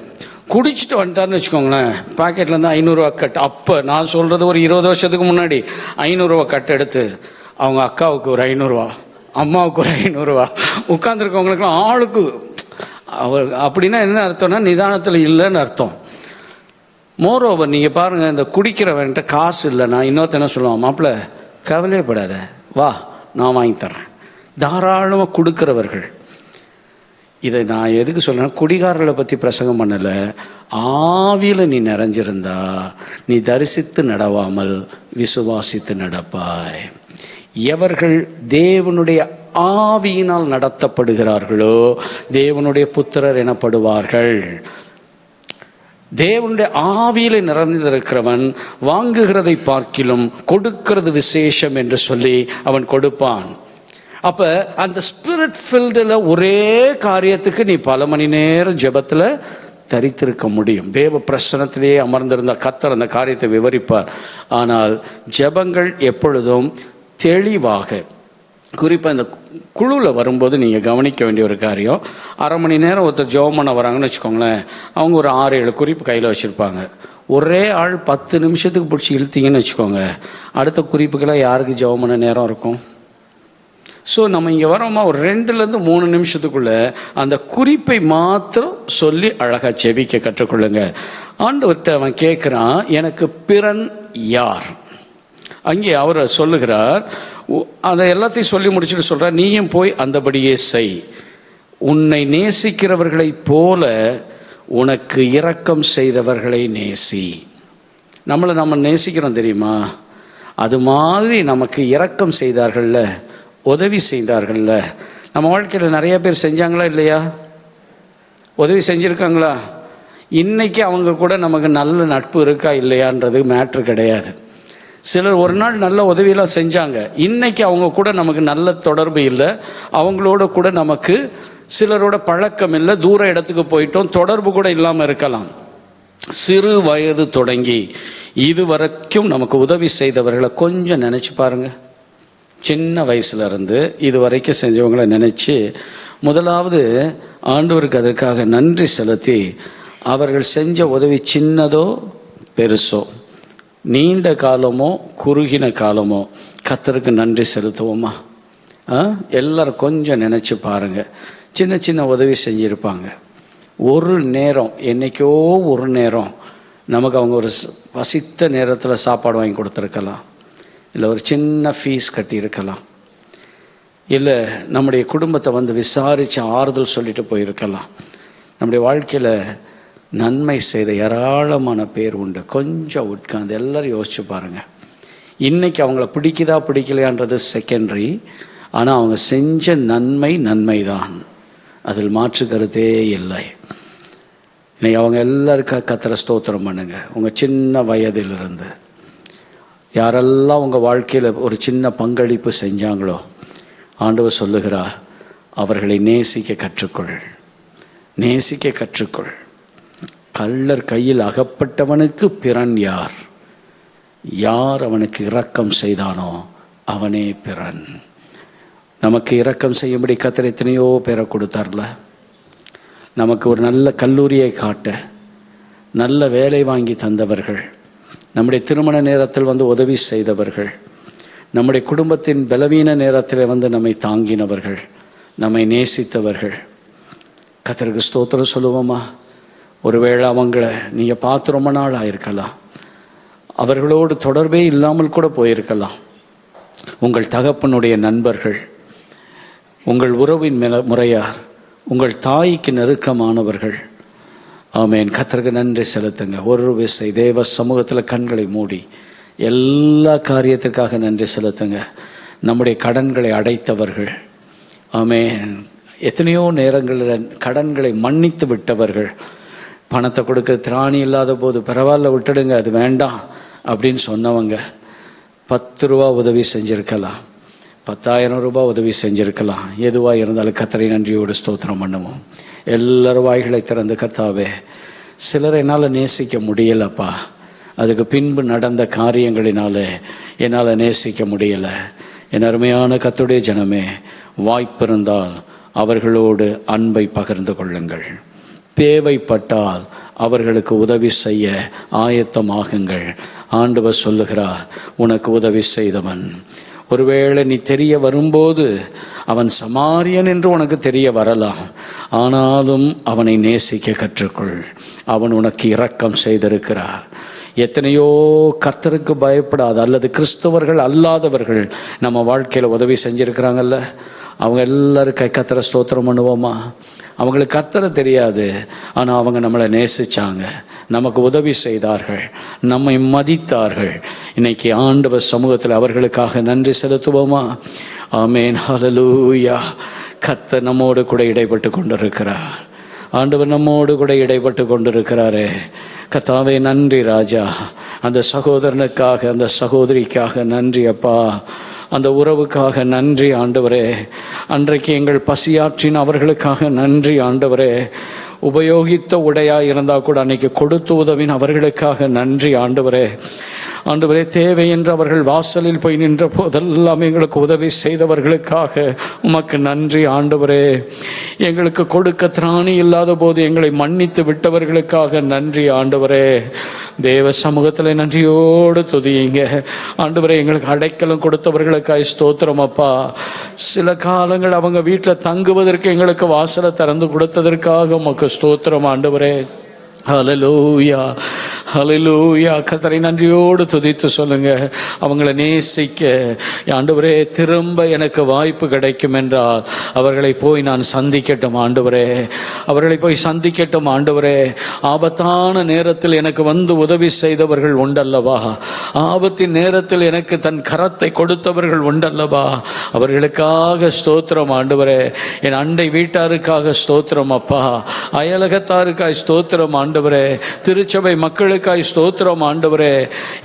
குடிச்சிட்டு வந்துட்டார்னு வச்சுக்கோங்களேன், பாக்கெட்லேருந்து 500 ரூபா கட். அப்போ நான் சொல்கிறது ஒரு 20 வருஷத்துக்கு முன்னாடி 500 ரூபா கட் எடுத்து அவங்க அக்காவுக்கு ஒரு 500 ரூபா, அம்மாவுக்கு ஒரு 500 ரூபா, உட்காந்துருக்கவங்களுக்குலாம் ஆளுக்கு அவர். அப்படின்னா என்ன அர்த்தம்னா நிதானத்தில் இல்லைன்னு அர்த்தம். மோரோவர் நீங்கள் பாருங்கள், இந்த குடிக்கிறவன்ட்ட காசு இல்லைன்னா இன்னொருத்த என்ன சொல்லுவான், மாப்பிள்ள கவலையப்படாத வா நான் வாங்கி தரேன். தாராளமாக கொடுக்கிறவர்கள். இதை நான் எதுக்கு சொல்கிறேன்னா, குடிகாரர்களை பற்றி பிரசங்கம் பண்ணலை. ஆவியில் நீ நிறைஞ்சிருந்தா நீ தரிசித்து நடவாமல் விசுவாசித்து நடப்பாய். எவர்கள் தேவனுடைய ஆவியினால் நடத்தப்படுகிறார்களோ தேவனுடைய புத்திரர் எனப்படுவார்கள். தேவனுடைய ஆவியில நிறைந்திருக்கிறவன் வாங்குகிறதை பார்க்கிலும் கொடுக்கிறது விசேஷம் என்று சொல்லி அவன் கொடுப்பான். அப்ப அந்த ஸ்பிரிட் ஃபில்டில் ஒரே காரியத்துக்கு நீ பல மணி நேரம் ஜெபத்தில் தரித்திருக்க முடியும். தேவ பிரசனத்திலேயே அமர்ந்திருந்த கர்த்தர் அந்த காரியத்தை விவரிப்பார். ஆனால் ஜெபங்கள் எப்பொழுதும் தெளிவாக, குறிப்பாக இந்த குழுவில் வரும்போது நீங்கள் கவனிக்க வேண்டிய ஒரு காரியம், அரை மணி நேரம் ஒருத்தர் ஜெபம் பண்ண வராங்கன்னு வச்சுக்கோங்களேன், அவங்க ஒரு 6-7 குறிப்பு கையில் வச்சுருப்பாங்க. ஒரே ஆள் 10 நிமிஷத்துக்கு பிடிச்சி இழுத்தீங்கன்னு வச்சுக்கோங்க, அடுத்த குறிப்புக்கெல்லாம் யாருக்கு ஜெபம் பண்ண நேரம் இருக்கும்? ஸோ நம்ம இங்கே வரோமா, ஒரு 2-3 நிமிஷத்துக்குள்ளே அந்த குறிப்பை மாத்திரம் சொல்லி அழகாக செபிக்க கற்றுக்கொள்ளுங்க. ஆண்டவர்கிட்ட அவன் கேட்குறான், எனக்கு பிறன் யார்? அங்கே அவர் சொல்லுகிறார், அதை எல்லாத்தையும் சொல்லி முடிச்சுட்டு சொல்கிறார், நீயும் போய் அந்தபடியே செய். உன்னை நேசிக்கிறவர்களைப் போல உனக்கு இரக்கம் செய்தவர்களை நேசி. நம்ம நேசிக்கிறோம் தெரியுமா? அது மாதிரி நமக்கு இரக்கம் செய்தார்கள்ல, உதவி செய்தார்கள்ல. நம்ம வாழ்க்கையில் நிறைய பேர் செஞ்சாங்களா இல்லையா? உதவி செஞ்சுருக்காங்களா? இன்னைக்கு அவங்க கூட நமக்கு நல்ல நட்பு இருக்கா இல்லையான்றது மேட்ரு கிடையாது. சிலர் ஒரு நாள் நல்ல உதவியெல்லாம் செஞ்சாங்க, இன்னைக்கு அவங்க கூட நமக்கு நல்ல தொடர்பு இல்லை, அவங்களோட கூட நமக்கு சிலரோட பழக்கம் இல்லை, தூர இடத்துக்கு போயிட்டோம், தொடர்பு கூட இல்லாமல் இருக்கலாம். சிறு வயது தொடங்கி இது வரைக்கும் நமக்கு உதவி செய்தவர்களை கொஞ்சம் நினச்சி பாருங்க. சின்ன வயசுல இருந்து இது வரைக்கும் செஞ்சவங்களை நினச்சி முதலாவது ஆண்டவருக்கு அதற்காக நன்றி செலுத்தி, அவர்கள் செஞ்ச உதவி சின்னதோ பெருசோ, நீண்ட காலமோ குறுகின காலமோ, கர்த்தருக்கு நன்றி செலுத்துவோமா? எல்லாரும் கொஞ்சம் நினச்சி பாருங்கள். சின்ன சின்ன உதவி செஞ்சுருப்பாங்க. ஒரு நேரம், என்றைக்கோ ஒரு நேரம் நமக்கு அவங்க ஒரு பசித்த நேரத்தில் சாப்பாடு வாங்கி கொடுத்துருக்கலாம், இல்லை ஒரு சின்ன ஃபீஸ் கட்டியிருக்கலாம், இல்லை நம்முடைய குடும்பத்தை வந்து விசாரித்து ஆறுதல் சொல்லிட்டு போயிருக்கலாம். நம்முடைய வாழ்க்கையில் நன்மை செய்த ஏராளமான பேர் உண்டு. கொஞ்சம் உட்காந்து எல்லாரும் யோசிச்சு பாருங்கள். இன்றைக்கி அவங்கள பிடிக்கலையான்றது செகண்டரி. ஆனால் அவங்க செஞ்ச நன்மை தான், அதில் மாற்று கருத்தே இல்லை. இன்னைக்கு அவங்க எல்லாருக்கா கர்த்தரை ஸ்தோத்திரம் பண்ணுங்க. உங்கள் சின்ன வயதிலிருந்து யாரெல்லாம் உங்கள் வாழ்க்கையில் ஒரு சின்ன பங்களிப்பு செஞ்சாங்களோ, ஆண்டவர் சொல்லுகிறார், அவர்களை நேசிக்க கற்றுக்கொள். கள்ளர் கையில் அகப்பட்டவனுக்கு பிறன் யார்? யார் அவனுக்கு இரக்கம் செய்தானோ அவனே பிறன். நமக்கு இரக்கம் செய்யும்படி கர்த்தர் எத்தனையோ பேரை கொடுத்தார்ல. நமக்கு ஒரு நல்ல கல்லூரியை காட்ட, நல்ல வேலை வாங்கி தந்தவர்கள், நம்முடைய திருமண நேரத்தில் வந்து உதவி செய்தவர்கள், நம்முடைய குடும்பத்தின் பலவீன நேரத்தில் வந்து நம்மை தாங்கினவர்கள், நம்மை நேசித்தவர்கள். கர்த்தருக்கு ஸ்தோத்திரம் சொல்லுவோமா? ஒருவேளை அவங்கள நீங்கள் பார்த்து ரொம்ப நாள் ஆயிருக்கலாம், அவர்களோடு தொடர்பே இல்லாமல் கூட போயிருக்கலாம். உங்கள் தகப்பனுடைய நண்பர்கள், உங்கள் உறவின் முறையார், உங்கள் தாய்க்கு நெருக்கமானவர்கள். ஆமேன். கர்த்தருக்கு நன்றி செலுத்துங்க. ஒரு விசை தேவ சமூகத்தில் கண்களை மூடி எல்லா காரியத்திற்காக நன்றி செலுத்துங்க. நம்முடைய கடன்களை அடைத்தவர்கள், ஆமேன். எத்தனையோ நேரங்களில் கடன்களை மன்னித்து விட்டவர்கள். பணத்தை கொடுக்க திராணி இல்லாத போது பரவாயில்ல விட்டுடுங்க, அது வேண்டாம் அப்படின்னு சொன்னவங்க. 10 ரூபா உதவி செஞ்சுருக்கலாம், 10,000 ரூபாய் உதவி செஞ்சுருக்கலாம். எதுவாக இருந்தாலும் கர்த்தரை நன்றியோடு ஸ்தோத்திரம் பண்ணுவோம். எல்லாரும் வாய்களை திறந்து, கர்த்தாவே, சிலரை என்னால் நேசிக்க முடியலப்பா, அதுக்கு பின்பு நடந்த காரியங்களினால என்னால் நேசிக்க முடியலை. என் அருமையான கர்த்தருடைய ஜனமே, வாய்ப்பிருந்தால் அவர்களோடு அன்பை பகிர்ந்து கொள்ளுங்கள். தேவைப்பட்டால் அவர்களுக்கு உதவி செய்ய ஆயத்தமாகுங்கள். ஆண்டவர் சொல்லுகிறார், உனக்கு உதவி செய்தவன். ஒருவேளை நீ தெரிய வரும்போது அவன் சமாரியன் என்று உனக்கு தெரிய வரலாம். ஆனாலும் அவனை நேசிக்க கற்றுக்கொள். அவன் உனக்கு இரக்கம் செய்திருக்கிறார். எத்தனையோ கர்த்தருக்கு பயப்படாத அல்லது கிறிஸ்தவர்கள் அல்லாதவர்கள் நம்ம வாழ்க்கையில் உதவி செஞ்சுருக்கிறாங்கல்ல, அவங்க எல்லாரும் கர்த்தரை ஸ்தோத்திரம் பண்ணுவோமா? அவங்களுக்கு கர்த்தரை தெரியாது, ஆனால் அவங்க நம்மளை நேசித்தாங்க, நமக்கு உதவி செய்தார்கள், நம்மை மதித்தார்கள். இன்னைக்கு ஆண்டவர் சமூகத்தில் அவர்களுக்காக நன்றி செலுத்துவோமா? ஆமென், ஹல்லேலூயா. கர்த்தர் நம்மோடு கூட இடைப்பட்டு கொண்டிருக்கிறார். ஆண்டவர் நம்மோடு கூட இடைப்பட்டு கொண்டிருக்கிறாரே. கர்த்தாவே நன்றி ராஜா. அந்த சகோதரனுக்காக, அந்த சகோதரிக்காக நன்றி அப்பா. அந்த உறவுக்காக நன்றி ஆண்டவரே. அன்றைக்கு எங்கள் பசியாற்றின் அவர்களுக்காக நன்றி ஆண்டவரே. உபயோகித்த உடையாக இருந்தால் கூட அன்னைக்கு கொடுத்து உதவின் அவர்களுக்காக நன்றி ஆண்டவரே. ஆண்டவரே, தேவை என்று அவர்கள் வாசலில் போய் நின்ற போதெல்லாம் எங்களுக்கு உதவி செய்தவர்களுக்காக உமக்கு நன்றி ஆண்டவரே. எங்களுக்கு கொடுக்க திராணி இல்லாத போது எங்களை மன்னித்து விட்டவர்களுக்காக நன்றி ஆண்டவரே. தேவ சமூகத்தில் நன்றியோடு துதியுங்க ஆண்டவரே. எங்களுக்கு அடைக்கலம் கொடுத்தவர்களுக்காக ஸ்தோத்திரம் அப்பா. சில காலங்கள் அவங்க வீட்டில் தங்குவதற்கு எங்களுக்கு வாசலை திறந்து கொடுத்ததற்காக உமக்கு ஸ்தோத்திரம் ஆண்டவரே. ஹல்லேலூயா, ஹல்லேலூயா. கர்த்தரை நன்றியோடு துதித்து சொல்லுங்க. அவங்களை நேசிக்க ஆண்டவரே திரும்ப எனக்கு வாய்ப்பு கிடைக்கும் என்றால் அவர்களை போய் நான் சந்திக்கட்டும் ஆண்டவரே. அவர்களை போய் சந்திக்கட்டும் ஆண்டவரே. ஆபத்தான நேரத்தில் எனக்கு வந்து உதவி செய்தவர்கள் உண்டல்லவா, ஆபத்தின் நேரத்தில் எனக்கு தன் கரத்தை கொடுத்தவர்கள் உண்டல்லவா, அவர்களுக்காக ஸ்தோத்திரம் ஆண்டவரே. என் அண்டை வீட்டாருக்காக ஸ்தோத்திரம் அப்பா. அயலகத்தாருக்காய் ஸ்தோத்திரம் ஆண்டவரே. திருச்சபை மக்களுக்காய் ஸ்தோத்திரம் ஆண்டவரே.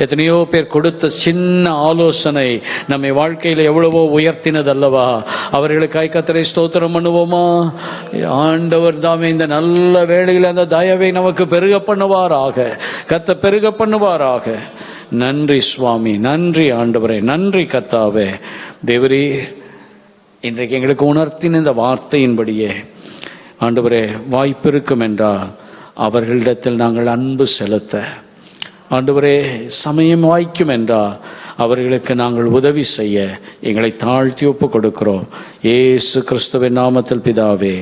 எத்தனையோ பேர் கொடுத்த சின்ன ஆலோசனை நம்மை வாழ்க்கையில் எவ்வளவோ உயர்த்தினது அல்லவா. அவர்களுக்காய் கர்த்தரை ஸ்தோத்திரம் பண்ணுவோமா? ஆண்டவர் தாமே இந்த நல்ல வேளையில் அந்த தயவை நமக்கு பெருக பண்ணுவாராக, கர்த்தர் பெருக பண்ணுவாராக. நன்றி சுவாமி, நன்றி ஆண்டவரே, நன்றி கர்த்தாவே. தேவரே, இன்றைக்கு எங்களுக்கு உணர்த்தின இந்த வார்த்தையின்படியே ஆண்டவரே வாய்ப்பு இருக்கும் என்றால் அவர்களிடத்தில் நாங்கள் அன்பு செலுத்த ஆண்டவரே சமயம் வாய்க்கும் என்றால் அவர்களுக்கு நாங்கள் உதவி செய்ய எங்களை தாழ்த்தி ஒப்பு கொடுக்கிறோம். இயேசு கிறிஸ்துவின் நாமத்தில் பிதாவே,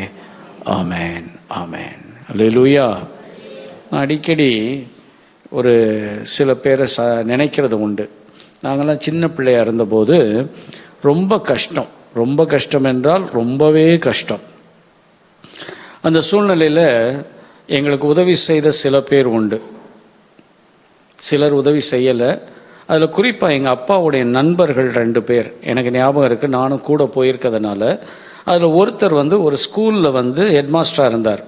ஆமென், ஆமென், அல்லேலூயா. நான் அடிக்கடி ஒரு சில பேரை நினைக்கிறது உண்டு. நாங்கள்லாம் சின்ன பிள்ளையாக இருந்தபோது ரொம்ப கஷ்டம் என்றால் ரொம்பவே கஷ்டம். அந்த சூழ்நிலையில் எங்களுக்கு உதவி செய்த சில பேர் உண்டு, சிலர் உதவி செய்யலை. அதில் குறிப்பாக எங்கள் அப்பாவுடைய நண்பர்கள் 2 பேர் எனக்கு ஞாபகம் இருக்குது. நானும் கூட போயிருக்கிறதுனால அதில் ஒருத்தர் ஒரு ஸ்கூலில் ஹெட்மாஸ்டராக இருந்தார்.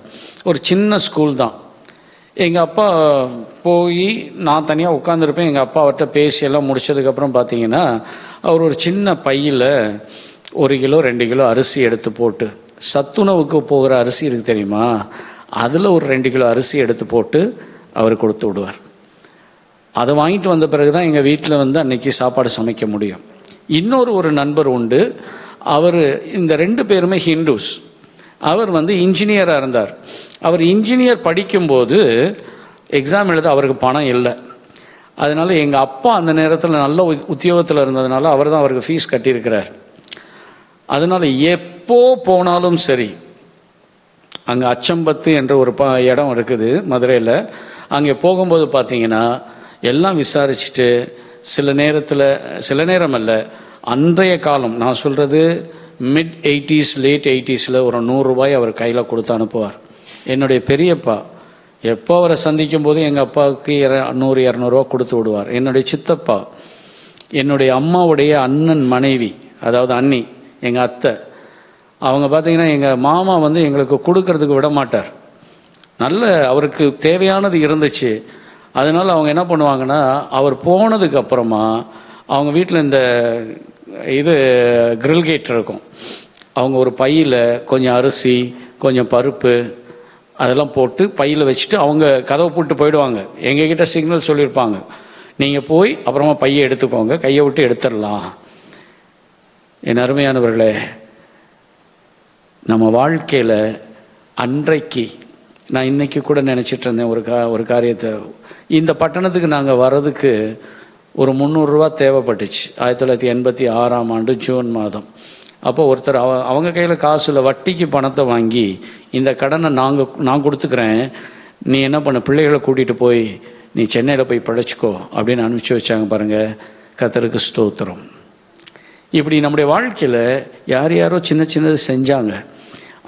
ஒரு சின்ன ஸ்கூல் தான். எங்கள் அப்பா போய் நான் தனியாக உட்காந்துருப்பேன். எங்கள் அப்பா அவர்கிட்ட பேசியெல்லாம் முடித்ததுக்கப்புறம் பார்த்தீங்கன்னா அவர் ஒரு சின்ன பையில் 1 கிலோ 2 கிலோ அரிசி எடுத்து போட்டு, சத்துணவுக்கு போகிற அரிசி இருக்குது தெரியுமா, அதில் ஒரு 2 கிலோ அரிசி எடுத்து போட்டு அவர் கொடுத்து விடுவார். அதை வாங்கிட்டு வந்த பிறகு தான் எங்கள் வீட்டில் அன்னைக்கு சாப்பாடு சமைக்க முடியும். இன்னொரு நண்பர் உண்டு. அவர் இந்த 2 பேருமே ஹிந்துஸ். அவர் இன்ஜினியராக இருந்தார். அவர் இன்ஜினியர் படிக்கும்போது எக்ஸாம் எழுத அவருக்கு பணம் இல்லை. அதனால் எங்கள் அப்பா அந்த நேரத்தில் நல்ல உத்தியோகத்தில் இருந்ததுனால அவர் தான் அவருக்கு ஃபீஸ் கட்டியிருக்கிறார். அதனால் எப்போ போனாலும் சரி, அங்கே அச்சம்பத்து என்ற ஒரு இடம் இருக்குது மதுரையில். அங்கே போகும்போது பார்த்தீங்கன்னா எல்லாம் விசாரிச்சுட்டு சில நேரம் அல்ல, அன்றைய காலம் நான் சொல்கிறது மிட் 80s லேட் 80s ஒரு 100 ரூபாய் அவர் கையில் கொடுத்து அனுப்புவார். என்னுடைய பெரியப்பா எப்போ அவரை சந்திக்கும் போது எங்கள் அப்பாவுக்கு 100-200 ரூபா கொடுத்து விடுவார். என்னுடைய சித்தப்பா, என்னுடைய அம்மாவுடைய அண்ணன் மனைவி, அதாவது அண்ணி, எங்கள் அத்தை, அவங்க பார்த்தீங்கன்னா எங்கள் மாமா எங்களுக்கு கொடுக்கறதுக்கு விட மாட்டார். நல்ல அவருக்கு தேவையானது இருந்துச்சு. அதனால் அவங்க என்ன பண்ணுவாங்கன்னா, அவர் போனதுக்கு அப்புறமா அவங்க வீட்டில் இந்த கிரில் கேட் இருக்கும், அவங்க ஒரு பையில் கொஞ்சம் அரிசி கொஞ்சம் பருப்பு அதெல்லாம் போட்டு பையில் வச்சுட்டு அவங்க கதவை போட்டு போயிடுவாங்க. எங்ககிட்ட சிக்னல் சொல்லியிருப்பாங்க, நீங்கள் போய் அப்புறமா பையை எடுத்துக்கோங்க, கையை விட்டு எடுத்துடலாம். என் அருமையானவர்களே, நம்ம வாழ்க்கையில் அன்றைக்கு நான் இன்றைக்கி கூட நினச்சிட்டு இருந்தேன் ஒரு காரியத்தை. இந்த பட்டணத்துக்கு நாங்கள் வர்றதுக்கு ஒரு 300 ரூபா தேவைப்பட்டுச்சு 1986 ஜூன் மாதம். அப்போ ஒருத்தர் அவங்க கையில் காசில் வட்டிக்கு பணத்தை வாங்கி இந்த கடனை நான் கொடுத்துக்கிறேன், நீ என்ன பண்ண, பிள்ளைகளை கூட்டிகிட்டு போய் நீ சென்னையில் போய் படைச்சிக்கோ அப்படின்னு அனுப்பிச்சி வச்சாங்க பாருங்கள். கர்த்தருக்கு ஸ்தோத்திரம். இப்படி நம்முடைய வாழ்க்கையில் யாரோ சின்னது செஞ்சாங்க.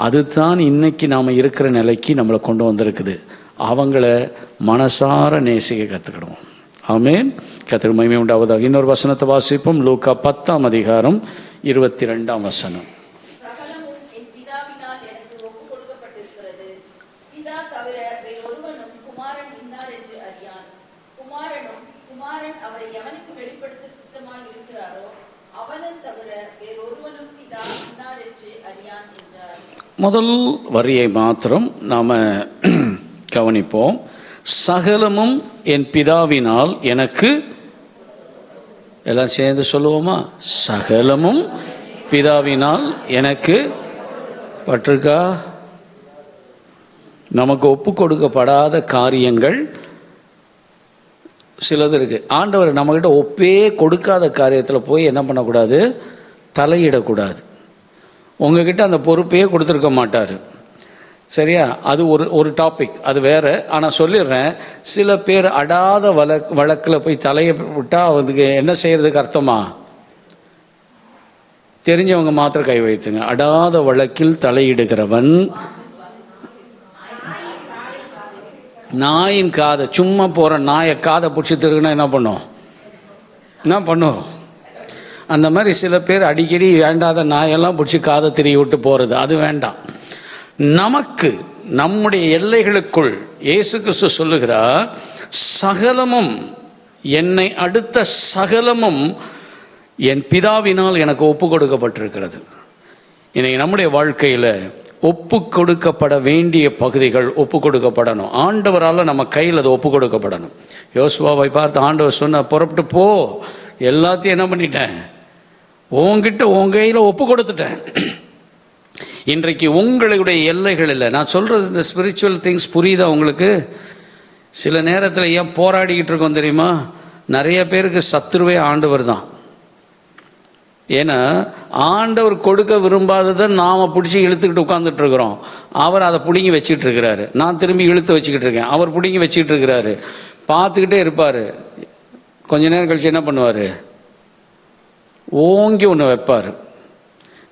அதுதான் இன்னைக்கு நாம் இருக்கிற நிலைக்கு நம்மளை கொண்டு வந்திருக்குது. அவங்கள மனசார நேசிக்க கற்றுக்கிடுவோம். ஆமென். கர்த்தருக்கு மகிமை உண்டாவதாக. இன்னொரு வசனத்தை வாசிப்போம். லூக்கா 10:22. சகலமும் என் பிதாவினால் எனக்கு ஒப்புக் கொடுக்கப்பட்டிருக்கிறது. பிதா தவிர வேறொருவனும் குமாரன் இன்னார் என்று அறியான். குமாரன் அவரை எவனுக்கு வெளிப்படுத்த சித்தமாய் இருக்கிறாரோ அவனை தவிர வேறொருவனும் பிதா இன்னார் என்று அறியான் என்றார். முதல் வரியை மாத்திரம் நாம் கவனிப்போம். சகலமும் என் பிதாவினால் எனக்கு, எல்லாம் சேர்ந்து சொல்லுவோமா? சகலமும் பிதாவினால் எனக்கு பட்டிருக்கா? நமக்கு ஒப்பு கொடுக்கப்படாத காரியங்கள் சிலது இருக்கு. ஆண்டவர் நம்மகிட்ட ஒப்பே கொடுக்காத காரியத்தில் போய் என்ன பண்ணக்கூடாது? தலையிடக்கூடாது. உங்ககிட்ட அந்த பொறுப்பையே கொடுத்துருக்க மாட்டார். சரியா? அது ஒரு டாபிக், அது வேற. ஆனால் சொல்லிடுறேன், சில பேர் அடாத வழக்கில் போய் தலையை விட்டால் அதுக்கு என்ன செய்யறதுக்கு அர்த்தமா? தெரிஞ்சவங்க மாத்திரம் கை வைத்துங்க. அடாத வழக்கில் தலையிடுகிறவன் நாயின் காதை, சும்மா போகிற நாயை காதை பிடிச்சி திருகுனா என்ன பண்ணும்? அந்த மாதிரி சில பேர் அடிக்கடி வேண்டாத நாயெல்லாம் பிடிச்சி காதை திரிய விட்டு போகிறது, அது வேண்டாம். நமக்கு நம்முடைய எல்லைகளுக்குள் இயேசு கிறிஸ்து சொல்லுகிறார், சகலமும், என்னை அடுத்த சகலமும் என் பிதாவினால் எனக்கு ஒப்பு கொடுக்கப்பட்டிருக்கிறது. இன்னைக்கு நம்முடைய வாழ்க்கையில் ஒப்பு கொடுக்கப்பட வேண்டிய பகுதிகள் ஒப்பு கொடுக்கப்படணும். ஆண்டவரால் நம்ம கையில் அது ஒப்பு கொடுக்கப்படணும். யோசுவாவை பார்த்து ஆண்டவர் சொன்ன, புறப்பட்டு போ, எல்லாத்தையும் என்ன பண்ணிட்டேன்? உன் கையில் ஒப்பு கொடுத்துட்டேன். இன்றைக்கு உங்களுடைய எல்லைகளில் நான் சொல்கிறது, இந்த ஸ்பிரிச்சுவல் திங்ஸ் புரியுதா உங்களுக்கு? சில நேரத்தில் ஏன் போராடிக்கிட்டு இருக்கோம் தெரியுமா? நிறைய பேருக்கு சத்துருவே ஆண்டவர் தான். ஏன்னா ஆண்டவர் கொடுக்க விரும்பாததை நாம் பிடிச்சி இழுத்துக்கிட்டு உட்காந்துட்டு இருக்கிறோம். அவர் அதை பிடிங்கி வச்சுக்கிட்டு இருக்கிறாரு. நான் திரும்பி இழுத்து வச்சுக்கிட்டு இருக்கேன். அவர் பிடிங்கி வச்சுக்கிட்டு இருக்கிறாரு. பார்த்துக்கிட்டே இருப்பார். கொஞ்ச நேரம் கழிச்சு என்ன பண்ணுவார்? ஓங்கி ஒன்று வைப்பார்.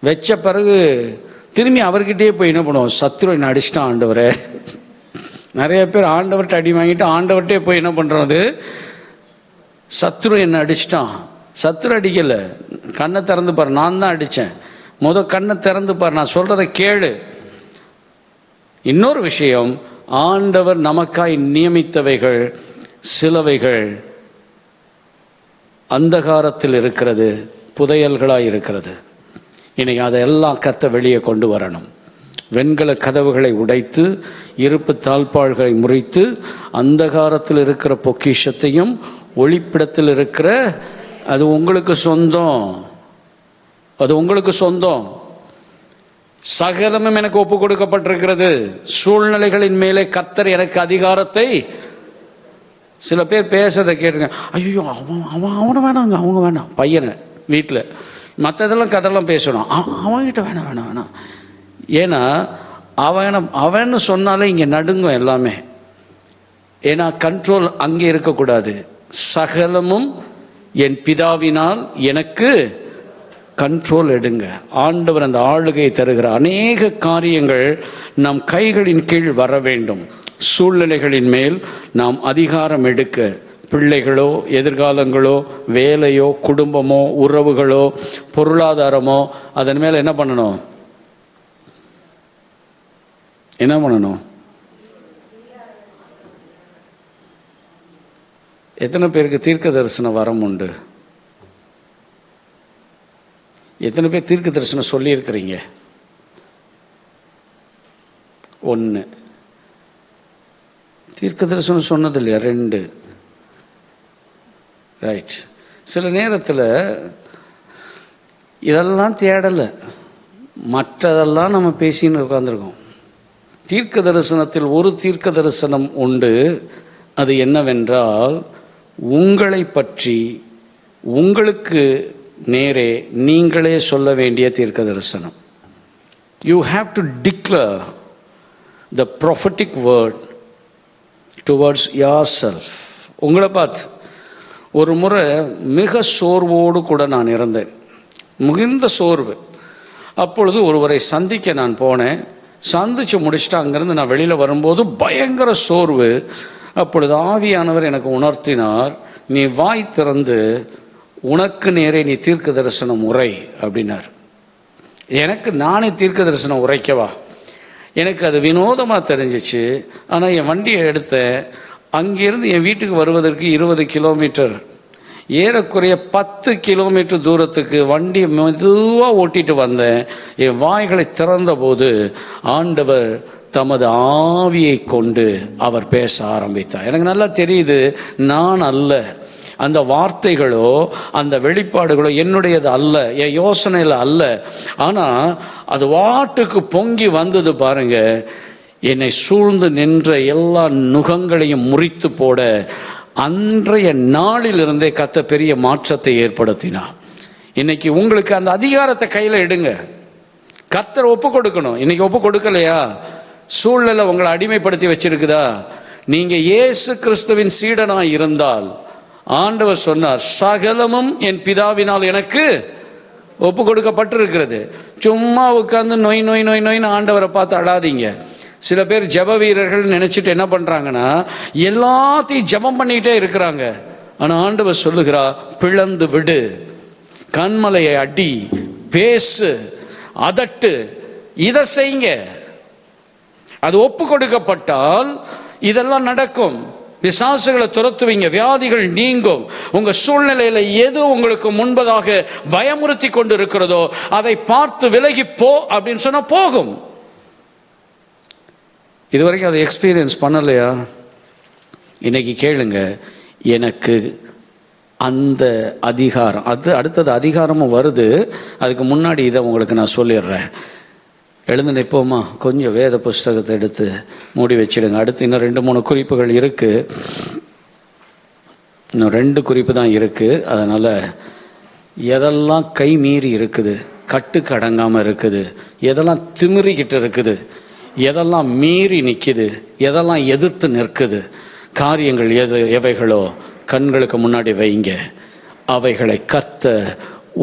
வச்ச பிறகு திரும்பி அவர்கிட்டயே போய் என்ன பண்ணுவோம்? சத்துரு என்ன அடிச்சிட்டான் ஆண்டவரே. நிறைய பேர் ஆண்டவர்கிட்ட அடி வாங்கிட்டு ஆண்டவர்கிட்டே போய் என்ன பண்ணுறது? சத்துரு என்ன அடிச்சிட்டான். சத்துரு அடிக்கலை, கண்ணை திறந்து பாரு, நான் தான் அடித்தேன். கண்ணை திறந்து பாரு, நான் சொல்கிறத கேளு. இன்னொரு விஷயம், ஆண்டவர் நமக்காய் நியமித்தவைகள் சிலவைகள் அந்தகாரத்தில் இருக்கிறது, புதையல்களாய் இருக்கிறது. இன்னைக்கு அதையெல்லாம் கர்த்தர் வெளியே கொண்டு வரணும். வெண்கல கதவுகளை உடைத்து, இருப்பு தாழ்பாள்களை முறித்து, அந்தகாரத்தில் இருக்கிற பொக்கிஷத்தையும் ஒளிப்பிடத்தில் இருக்கிற, அது உங்களுக்கு சொந்தம். சகலமும் எனக்கு ஒப்பு கொடுக்கப்பட்டிருக்கிறது. சூழ்நிலைகளின் மேலே கர்த்தர் எனக்கு அதிகாரத்தை. சில பேர் பேசுறதை கேட்டுங்க, ஐயோ அவனை வேணாங்க, அவங்க வேணாம், பையனை வீட்டில் மற்றதெல்லாம் கதெல்லாம் பேசணும், அவன்கிட்ட வேணாம். ஏன்னா அவன்னு சொன்னாலே இங்கே நடுங்கும் எல்லாமே. ஏன்னா கண்ட்ரோல் அங்கே இருக்கக்கூடாது. சகலமும் என் பிதாவினால் எனக்கு கண்ட்ரோல் எடுங்க. ஆண்டவர் அந்த ஆளுகை தருகிற அநேக காரியங்கள் நம் கைகளின் கீழ் வர வேண்டும். சூழ்நிலைகளின் மேல் நாம் அதிகாரம் எடுக்க, பிள்ளைகளோ, எதிர்காலங்களோ, வேலையோ, குடும்பமோ, உறவுகளோ, பொருளாதாரமோ, அதன் மேல் என்ன பண்ணணும்? எத்தனை பேருக்கு தீர்க்க தரிசன வரம் உண்டு? எத்தனை பேர் தீர்க்க தரிசனம் சொல்லியிருக்கிறீங்க? 1 தீர்க்க தரிசனம் சொன்னது இல்லையா? 2 ரைட். சில நேரத்தில் இதெல்லாம் தேடலை, மற்றதெல்லாம் நம்ம பேசின்னு உட்காந்துருக்கோம். தீர்க்க தரிசனத்தில் ஒரு தீர்க்க தரிசனம் உண்டு. அது என்னவென்றால், உங்களை பற்றி உங்களுக்கு நேரே நீங்களே சொல்ல வேண்டிய தீர்க்க தரிசனம். You have to declare the prophetic word towards yourself. உங்களை பார்த்து. ஒரு முறை மிக சோர்வோடு கூட நான் இருந்தேன், மிகுந்த சோர்வு. அப்பொழுது ஒருவரை சந்திக்க நான் போனேன். சந்தித்து முடிச்சுட்டு அங்கேருந்து நான் வெளியில் வரும்போது பயங்கர சோர்வு. அப்பொழுது ஆவியானவர் எனக்கு உணர்த்தினார், நீ வாய் திறந்து உனக்கு நேரே நீ தீர்க்க தரிசனம் உரை அப்படின்னார். எனக்கு நானே தீர்க்க தரிசனம் உரைக்கவா? எனக்கு அது வினோதமாக தெரிஞ்சிச்சு. ஆனால் என் வண்டியை எடுத்தேன். அங்கேருந்து என் வீட்டுக்கு வருவதற்கு 20 கிலோமீட்டர், ஏறக்குறைய 10 கிலோமீட்டர் தூரத்துக்கு வண்டியை மெதுவாக ஓட்டிட்டு வந்தேன். என் வாய்களை திறந்த போது ஆண்டவர் தமது ஆவியை கொண்டு அவர் பேச ஆரம்பித்தார். எனக்கு நல்லா தெரியுது, நான் அல்ல, அந்த வார்த்தைகளோ அந்த வெளிப்பாடுகளோ என்னுடையது அல்ல, என் யோசனையில் அல்ல. ஆனால் அது வாட்டுக்கு பொங்கி வந்தது பாருங்க. என்னை சூழ்ந்து நின்ற எல்லா நுகங்களையும் முறித்து போட அன்றைய நாளிலிருந்தே கர்த்தர் பெரிய மாற்றத்தை ஏற்படுத்தினார். இன்னைக்கு உங்களுக்கு அந்த அதிகாரத்தை கையில் எடுங்க. கர்த்தர் ஒப்பு கொடுக்கணும். இன்னைக்கு ஒப்பு கொடுக்கலையா? சூழ்நிலை உங்களை அடிமைப்படுத்தி வச்சிருக்குதா? நீங்க இயேசு கிறிஸ்துவின் சீடனாய் இருந்தால் ஆண்டவர் சொன்னார், சகலமும் என் பிதாவினால் எனக்கு ஒப்பு கொடுக்கப்பட்டிருக்கிறது. சும்மா உட்கார்ந்து நொய் நொய் நொய் நொய்னு ஆண்டவரை பார்த்து அழாதீங்க. சில பேர் ஜெப வீரர்கள் நினைச்சிட்டு என்ன பண்றாங்கன்னா, எல்லாத்தையும் ஜெபம் பண்ணிட்டே இருக்கிறாங்க. ஆனா ஆண்டவர் சொல்லுகிறா, பிளந்து விடு, கண்மலையை அடி, பேசு, அதட்டு, இதை செய்யுங்க. அது ஒப்பு கொடுக்கப்பட்டால் இதெல்லாம் நடக்கும். பிசாசுகளை துரத்துவீங்க, வியாதிகள் நீங்கும். உங்க சூழ்நிலையில எது உங்களுக்கு முன்பதாக பயமுறுத்தி கொண்டு இருக்கிறதோ அதை பார்த்து விலகி போ அப்படின்னு சொன்னா போகும். இதுவரைக்கும் அதை எக்ஸ்பீரியன்ஸ் பண்ணலையா? இன்னைக்கு கேளுங்க. எனக்கு அந்த அதிகாரம், அது அடுத்தது அதிகாரமும் வருது. அதுக்கு முன்னாடி இதை உங்களுக்கு நான் சொல்லிடுறேன். எழுந்து நிற்போமா? கொஞ்சம் வேத புஸ்தகத்தை எடுத்து மூடி வச்சிடுங்க. அடுத்து இன்னும் 2-3 குறிப்புகள் இருக்கு. இன்னும் 2 குறிப்பு தான் இருக்கு. அதனால எதெல்லாம் கை மீறி இருக்குது, கட்டுக்கு அடங்காமல் இருக்குது, எதெல்லாம் திமிரிக்கிட்டு இருக்குது, எதெல்லாம் மீறி நிற்குது, எதெல்லாம் எதிர்த்து நிற்குது, காரியங்கள் எவைகளோ கண்களுக்கு முன்னாடி வைங்க. அவைகளை கர்த்தர்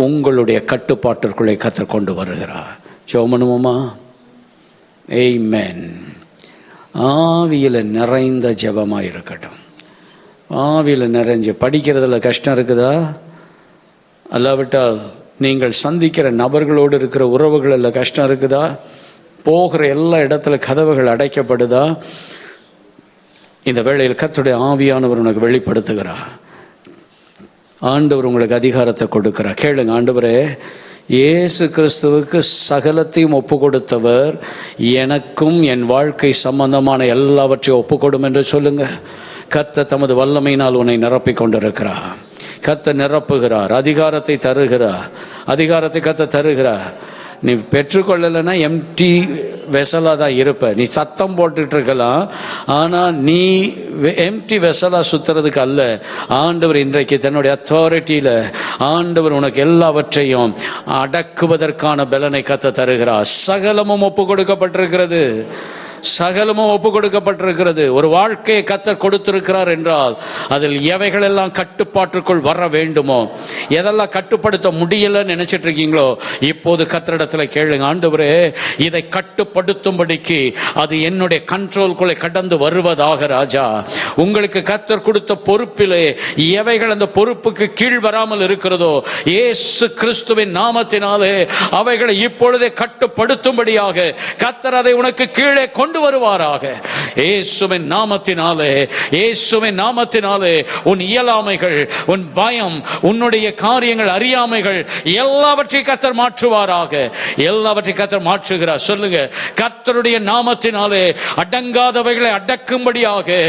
உங்களுடைய கட்டுப்பாட்டிற்குள்ளே கர்த்தர் கொண்டு வருகிறார். ஜெபமனுமா? ஆமென். ஆவியில் நிறைந்த ஜெபமாக இருக்கட்டும். ஆவியில் நிறைஞ்சு படிக்கிறதுல கஷ்டம் இருக்குதா? அல்லாவிட்டால் நீங்கள் சந்திக்கிற நபர்களோடு இருக்கிற உறவுகளில் கஷ்டம் இருக்குதா? போகிற எல்லா இடத்துல கதவுகள் அடைக்கப்படுதா? இந்த வேளையில் கர்த்தருடைய ஆவியானவர் உனக்கு வெளிப்படுத்துகிறார். ஆண்டவர் உங்களுக்கு அதிகாரத்தை கொடுக்கிறார். கேளுங்க. ஆண்டவரே, இயேசு கிறிஸ்துவுக்கு சகலத்தையும் ஒப்பு கொடுத்தவர் எனக்கும் என் வாழ்க்கை சம்பந்தமான எல்லாவற்றையும் ஒப்பு கொடும் என்று சொல்லுங்க. கர்த்தர் தமது வல்லமையினால் உன்னை நிரப்பிக் கொண்டிருக்கிறார். கர்த்தர் நிரப்புகிறார். அதிகாரத்தை தருகிறார். அதிகாரத்தை கர்த்தர் தருகிறார். நீ பெற்றுக்கொள்ளலைன்னா எம்டி வெசலாக தான் இருப்ப. நீ சத்தம் போட்டுட்டு இருக்கலாம், ஆனால் நீ எம்டி வெசலாக சுற்றுறதுக்கு அல்ல. ஆண்டவர் இன்றைக்கு தன்னுடைய அத்தாரிட்டியில் ஆண்டவர் உனக்கு எல்லாவற்றையும் அடக்குவதற்கான பலனை கத்த தருகிறார். சகலமும் ஒப்பு கொடுக்கப்பட்டிருக்கிறது. சகலமும் ஒப்பு கொடுக்கப்பட்டிருக்கிறது. ஒரு வாழ்க்கையை கர்த்தர் கொடுத்திருக்கிறார் என்றால் அதில் எவைகளெல்லாம் கட்டுப்பாட்டுக்குள் வர வேண்டுமோ, எதெல்லாம் கட்டுப்படுத்த முடியலன்னு நினைச்சிட்டு இருக்கீங்களோ, இப்போது கர்த்தரிடத்துல கேளுங்க. ஆண்டவரே, இதை கட்டுப்படுத்தும்படிக்கு அது என்னுடைய கண்ட்ரோல்குள்ளே கடந்து வருவதாக. ராஜா, உங்களுக்கு கர்த்தர் கொடுத்த பொறுப்பிலே எவைகள் அந்த பொறுப்புக்கு கீழ் வராமல் இருக்கிறதோ, இயேசு கிறிஸ்துவின் நாமத்தினாலே அவைகளை இப்பொழுதே கட்டுப்படுத்தும்படியாக கர்த்தர் அதை உனக்கு கீழே கொண்டு வருவாராக. இயேசுவின் நாமத்தினாலே, இயேசுவின் நாமத்தினாலே உன் இயலாமைகள், உன் பயம், உன்னுடைய காரியங்கள், அறியாமைகள் எல்லாவற்றையும் கர்த்தர் மாற்றுவாராக. எல்லாவற்றையும் கர்த்தர் மாற்றுகிறார். சொல்லுங்க. கர்த்தருடைய நாமத்தினாலே அடங்காதவைகளை அடக்கும்படியாக,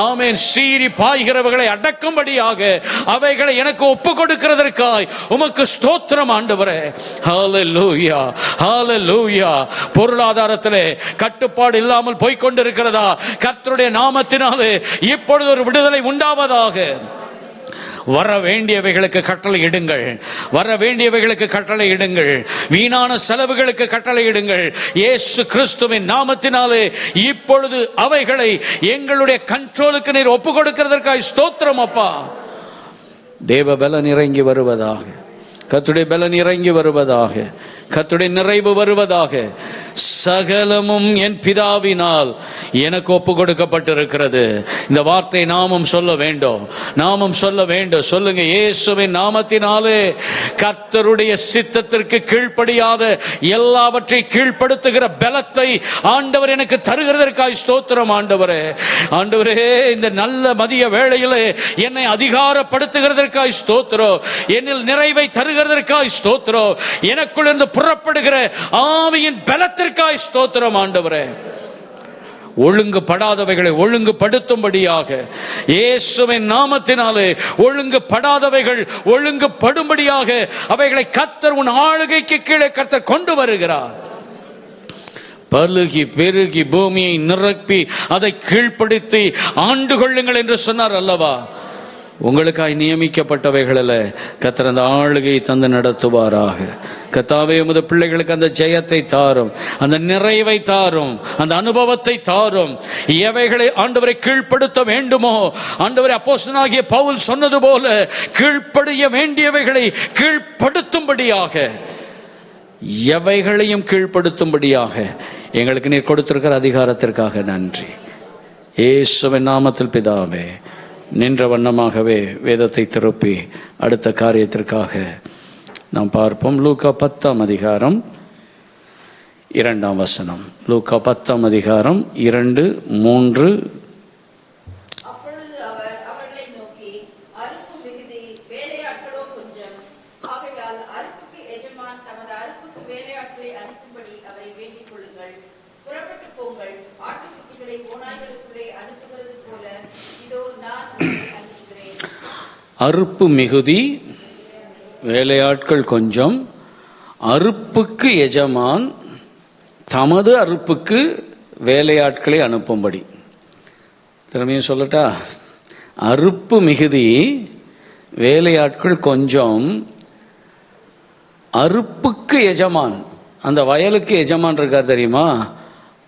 ஆமென், சீறி பாய்கிறவைகளை அடக்கும்படியாக அவைகளை எனக்கு ஒப்பு கொடுக்கிறதற்காய் உமக்கு ஸ்தோத்திரம் ஆண்டவரே. ஹல்லேலூயா, ஹல்லேலூயா. பொருளாதாரத்திலே கட்டுப்பாடு இல்லாமல் போய்கொண்டிருக்கிறதா? கர்த்தருடைய நாமத்தினாலே இப்பொழுது ஒரு விடுதலை உண்டாவதாக. வர வேண்டியவைகளுக்கு கட்டளை இடுங்கள், வர வேண்டியவைகளுக்கு கட்டளை இடுங்கள், வீணான செலவுகளுக்கு கட்டளை இடுங்கள். இயேசு கிறிஸ்துவின் நாமத்தினாலே இப்பொழுது அவைகளை எங்களுடைய கண்ட்ரோலுக்கு நீர் ஒப்பு கொடுக்கிறதற்காக ஸ்தோத்திரம் அப்பா. தேவ பலன் இறங்கி வருவதாக, கர்த்தருடைய பலன் இறங்கி வருவதாக, கர்த்தருடைய நிறைவு வருவதாக. சகலமும் என் பிதாவினால் எனக்கு ஒப்பு கொடுக்கப்பட்டிருக்கிறது. இந்த வார்த்தை நாமும் சொல்ல வேண்டும், நாமும் சொல்ல வேண்டும். சொல்லுங்க, இயேசுவின் நாமத்தினாலே கர்த்தருடைய சித்தத்திற்கு கீழ்ப்படியாத எல்லாவற்றை கீழ்ப்படுத்துகிற பலத்தை ஆண்டவர் எனக்கு தருகிறதற்காக ஸ்தோத்திரம். ஆண்டவரே, ஆண்டவரே, இந்த நல்ல மதிய வேளையிலே என்னை அதிகாரப்படுத்துகிறதற்காக ஸ்தோத்திரம். என்னில் நிறைவை தருகிறதற்காக ஸ்தோத்திரம். எனக்குள் இருந்து புறப்படுகிற ஆவியின் பலத்திற்காக ஸ்தோத்திரம். ஆண்டவரே, ஒழுங்குபடாதவைகளை ஒழுங்குபடுத்தும்படியாக இயேசுவின் நாமத்தினாலே ஒழுங்குபடாதவைகள் ஒழுங்குபடும்படியாக அவைகளை கர்த்தர் உன் ஆளுகைக்கு கீழே கர்த்தர் கொண்டு வருகிறார். பலுகி பெருகி பூமியை நிரப்பி அதை கீழ்ப்படுத்தி ஆண்டு கொள்ளுங்கள் என்று சொன்னார் அல்லவா? உங்களுக்காய் நியமிக்கப்பட்டவைகளில் கர்த்தர் அந்த ஆளுகையை தந்து நடத்துவாராக. கர்த்தாவே, உமது பிள்ளைகளுக்கு அந்த ஜெயத்தை தாரும், அந்த நிறைவை தாரும், அந்த அனுபவத்தை தாரும். எவைகளை ஆண்டவரை கீழ்ப்படுத்த வேண்டுமோ, ஆண்டவரை அப்போஸ்தலனாகிய பவுல் சொன்னது போல கீழ்ப்படிய வேண்டியவைகளை கீழ்ப்படுத்தும்படியாக, எவைகளையும் கீழ்ப்படுத்தும்படியாக எங்களுக்கு நீர் கொடுத்திருக்கிற அதிகாரத்திற்காக நன்றி. இயேசுவின் நாமத்தில் பிதாவே. நின்ற வண்ணமாகவே வேதத்தை திருப்பி அடுத்த காரியத்திற்காக நாம் பார்ப்போம். லூக்கா 10ஆம் அதிகாரம் 2ஆம் வசனம். லூக்கா 10ஆம் அதிகாரம் 2, 3. அப்பொழுது அவர் அவர்களை நோக்கி, அறுப்பு மிகுதி, வேலையாட்களோ கொஞ்சம். ஆகையால் அறுப்புக்கு எஜமான் தமது அறுப்புக்கு வேலையாட்களை அனுப்பும்படி அவரை வேண்டிக் கொள்ளுங்கள். புறப்பட்டு போங்கள். ஆட்டுக்குட்டிகளை ஓநாய்களுக்குள்ளே அனுப்புகிறது போல இதோ நான் உங்களை அனுப்புகிறேன். அறுப்பு மிகுதி, வேலையாட்கள் கொஞ்சம். அறுப்புக்கு எஜமான் தமது அறுப்புக்கு வேலையாட்களை அனுப்பும்படி. திரும்பியும் சொல்லட்டா? அறுப்பு மிகுதி, வேலையாட்கள் கொஞ்சம். அறுப்புக்கு எஜமான், அந்த வயலுக்கு எஜமான் இருக்கார் தெரியுமா,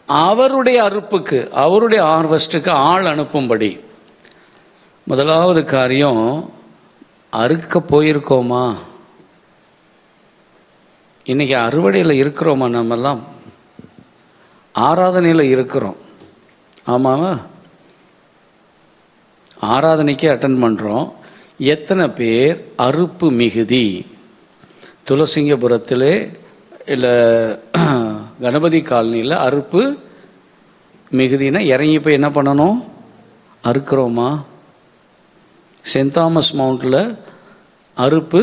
அவருடைய அறுப்புக்கு, அவருடைய ஹார்வெஸ்டுக்கு ஆள் அனுப்பும்படி. முதலாவது காரியம், அறுக்க போயிருக்கோமா? இன்னைக்கு அறுவடையில் இருக்கிறோமா? நம்மெல்லாம் ஆராதனையில் இருக்கிறோம். ஆமாவா? ஆராதனைக்கு அட்டன் பண்ணுறோம். எத்தனை பேர் அறுப்பு மிகுதி? துளசிங்கபுரத்திலே இல்லை கணபதி காலனியில் அறுப்பு மிகுதினா இறங்கி போய் என்ன பண்ணணும்? அறுக்கிறோமா? சென்ட் தாமஸ் மவுண்டில் அறுப்பு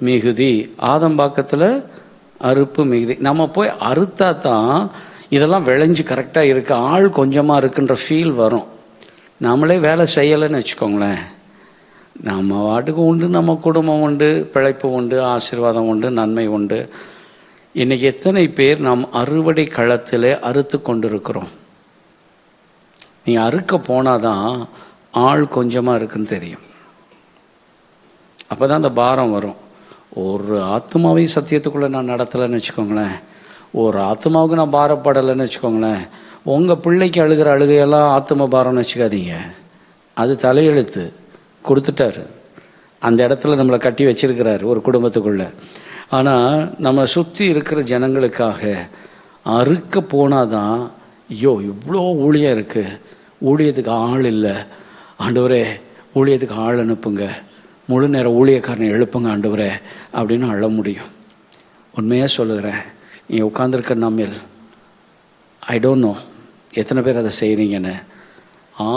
மிகுதி, ஆதம்பாக்கத்தில் அறுப்பு மிகுதி. நம்ம போய் அறுத்தா தான் இதெல்லாம் விளைஞ்சு கரெக்டாக இருக்குது, ஆள் கொஞ்சமாக இருக்குன்ற ஃபீல் வரும். நம்மளே வேலை செய்யலைன்னு வச்சுக்கோங்களேன், நம்ம வாட்டுக்கு உண்டு, நம்ம குடும்பம் உண்டு, பிழைப்பு உண்டு, ஆசீர்வாதம் உண்டு, நன்மை உண்டு. இன்றைக்கி எத்தனை பேர் நாம் அறுவடை களத்தில் அறுத்து கொண்டிருக்கிறோம்? நீ அறுக்க போனாதான் ஆள் கொஞ்சமாக இருக்குன்னு தெரியும். அப்போ தான் அந்த பாரம் வரும். ஒரு ஆத்மாவை சத்தியத்துக்குள்ளே நான் நடத்தலைன்னு வச்சுக்கோங்களேன், ஒரு ஆத்மாவுக்கு நான் பாரப்படலைன்னு வச்சுக்கோங்களேன், உங்கள் பிள்ளைக்கு அழுகிற அழுகையெல்லாம் ஆத்ம பாரம்னு வச்சுக்காதீங்க. அது தலையெழுத்து கொடுத்துட்டாரு, அந்த இடத்துல நம்மளை கட்டி வச்சிருக்கிறாரு ஒரு குடும்பத்துக்குள்ளே. ஆனால் நம்ம சுற்றி இருக்கிற ஜனங்களுக்காக அறுக்க போனாதான், ஐயோ இவ்வளோ ஊழியம் இருக்குது, ஊழியத்துக்கு ஆள் இல்லை, ஆண்டவரே ஊழியத்துக்கு ஆள் அனுப்புங்க, முழு நேர ஊழியக்காரனை எழுப்புங்க ஆண்டவரே அப்படின்னு அழ முடியும். உண்மையாக சொல்லுகிறேன், நீ உட்காந்துருக்க நம்மில் ஐ டோன்ட் நோ எத்தனை பேர் அதை செய்கிறீங்கன்னு.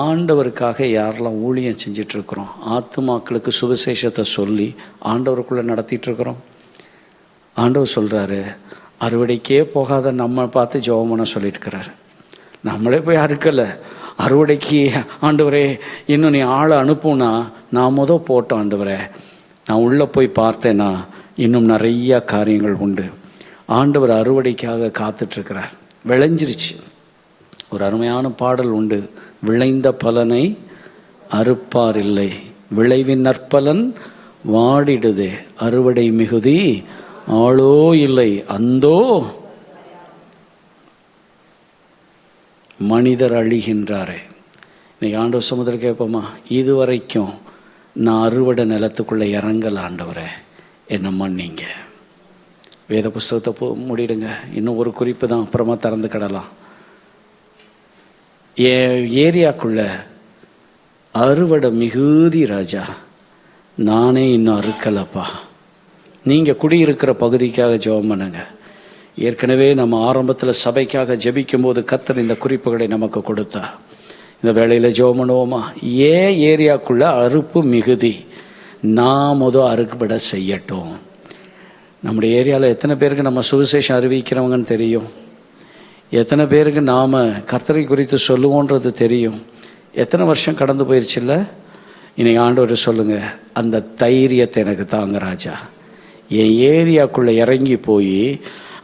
ஆண்டவருக்காக யாரெல்லாம் ஊழியம் செஞ்சிட்ருக்குறோம், ஆத்துமாக்களுக்கு சுவிசேஷத்தை சொல்லி ஆண்டவருக்குள்ளே நடத்திட்டுருக்குறோம். ஆண்டவர் சொல்கிறாரு, அறுவடைக்கே போகாத நம்ம பார்த்து ஜெபம் பண்ண சொல்லிட்டுருக்கிறாரு. நம்மளே போய் அறுக்கலை, அறுவடைக்கு ஆண்டவரே இன்னும் நீ ஆளை அனுப்புனா, நான் போட்டோம் ஆண்டவரே, நான் உள்ளே போய் பார்த்தேன்னா இன்னும் நிறையா காரியங்கள் உண்டு. ஆண்டவர் அறுவடைக்காக காத்துட்ருக்கிறார். விளைஞ்சிருச்சு, ஒரு அருமையான பாடல் உண்டு. விளைந்த பலனை அறுப்பார் இல்லை, விளைவின் நற்பலன் வாடிடுதே, அறுவடை மிகுதி ஆளோ இல்லை, அந்தோ மனிதர் அழிகின்றாரே. இன்னைக்கு ஆண்டவர் சமுதிரம் கேட்போமா, இதுவரைக்கும் நான் அறுவடை நிலத்துக்குள்ளே இறங்கல ஆண்டவரே, என்ன மன்னிங்க. வேத புஸ்தகத்தை மூடிடுங்க. இன்னும் ஒரு குறிப்பு தான், அப்புறமா திறந்து கிடலாம். என் ஏரியாக்குள்ள அறுவடை மிகுதி ராஜா, நானே இன்னும் அறுக்கலப்பா. நீங்கள் குடியிருக்கிற பகுதிக்காக ஜெபம் பண்ணுங்க. ஏற்கனவே நம்ம ஆரம்பத்தில் சபைக்காக ஜெபிக்கும் போது கர்த்தர் இந்த குறிப்புகளை நமக்கு கொடுத்தா. இந்த வேளையில் ஜெபம் பண்ணுவோமா? ஏன் ஏரியாக்குள்ள அறுப்பு மிகுதி, நான் அறுவடை செய்யட்டும். நம்முடைய ஏரியாவில் எத்தனை பேருக்கு நம்ம சுவிசேஷம் அறிவிக்கிறவங்கன்னு தெரியும்? எத்தனை பேருக்கு நாம் கர்த்தரை குறித்து சொல்லுவோன்றது தெரியும்? எத்தனை வருஷம் கடந்து போயிடுச்சுல்ல? இன்னைக்கு ஆண்டவர் சொல்லுங்க, அந்த தைரியத்தை எனக்கு தாங்க ராஜா. என் ஏரியாக்குள்ளே இறங்கி போய்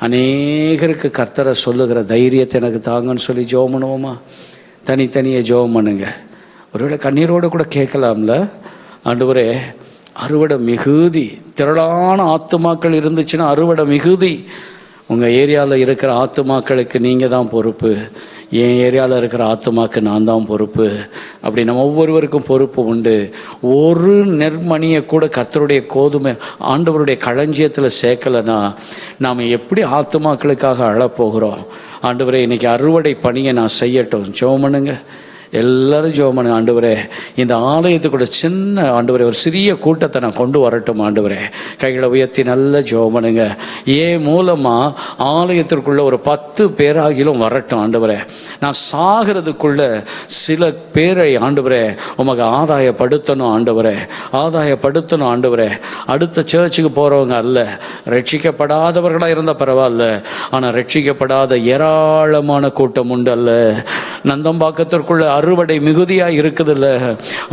அநேகருக்கு கர்த்தரை சொல்லுகிற தைரியத்தை எனக்கு தாங்கன்னு சொல்லி ஜெபம் பண்ணுவோமா? தனித்தனியே ஜெபம் பண்ணுங்க. ஒருவேளை கண்ணீரோடு கூட கேட்கலாம்ல, ஆண்டவரே அறுவடை மிகுதி, திரளான ஆத்துமாக்கள் இருந்துச்சுன்னா அறுவடை மிகுதி. உங்கள் ஏரியாவில் இருக்கிற ஆத்துமாக்களுக்கு நீங்கள் தான் பொறுப்பு, என் ஏரியாவில் இருக்கிற ஆத்துமாக்கு நான் தான் பொறுப்பு. அப்படி நம்ம ஒவ்வொருவருக்கும் பொறுப்பு உண்டு. ஒரு நெற்மணியை கூட கர்த்தருடைய கோதுமை ஆண்டவருடைய களஞ்சியத்தில் சேர்க்கலைன்னா நாம் எப்படி ஆத்துமாக்களுக்காக அழப்போகிறோம்? ஆண்டவரே இன்னைக்கு அறுவடை பணியை நான் செய்யட்டும். ஜெபம் பண்ணுங்க, எல்லாரும் ஜெபம் பண்ணுங்க. ஆண்டவரே இந்த ஆலயத்துக்கூட சின்ன ஆண்டவரே ஒரு சிறிய கூட்டத்தை நான் கொண்டு வரட்டும். ஆண்டவரே கைகளை உயர்த்தி நல்ல ஜெபம் பண்ணுங்க. ஏன் மூலமாக ஆலயத்திற்குள்ள ஒரு 10 பேராகிலும் வரட்டும். ஆண்டவரே நான் சாகிறதுக்குள்ள சில பேரை ஆண்டவரே உமக்கு ஆதாயப்படுத்தணும். ஆண்டவரே ஆதாயப்படுத்தணும். ஆண்டவரே அடுத்த சர்ச்சுக்கு போகிறவங்க அல்ல, ரட்சிக்கப்படாதவர்களாக இருந்தால் பரவாயில்ல, ஆனால் ரட்சிக்கப்படாத ஏராளமான கூட்டம் உண்டு அல்ல. நந்தம்பாக்கத்திற்குள்ள அறுவடை மிகுதியாக இருக்குதில்ல.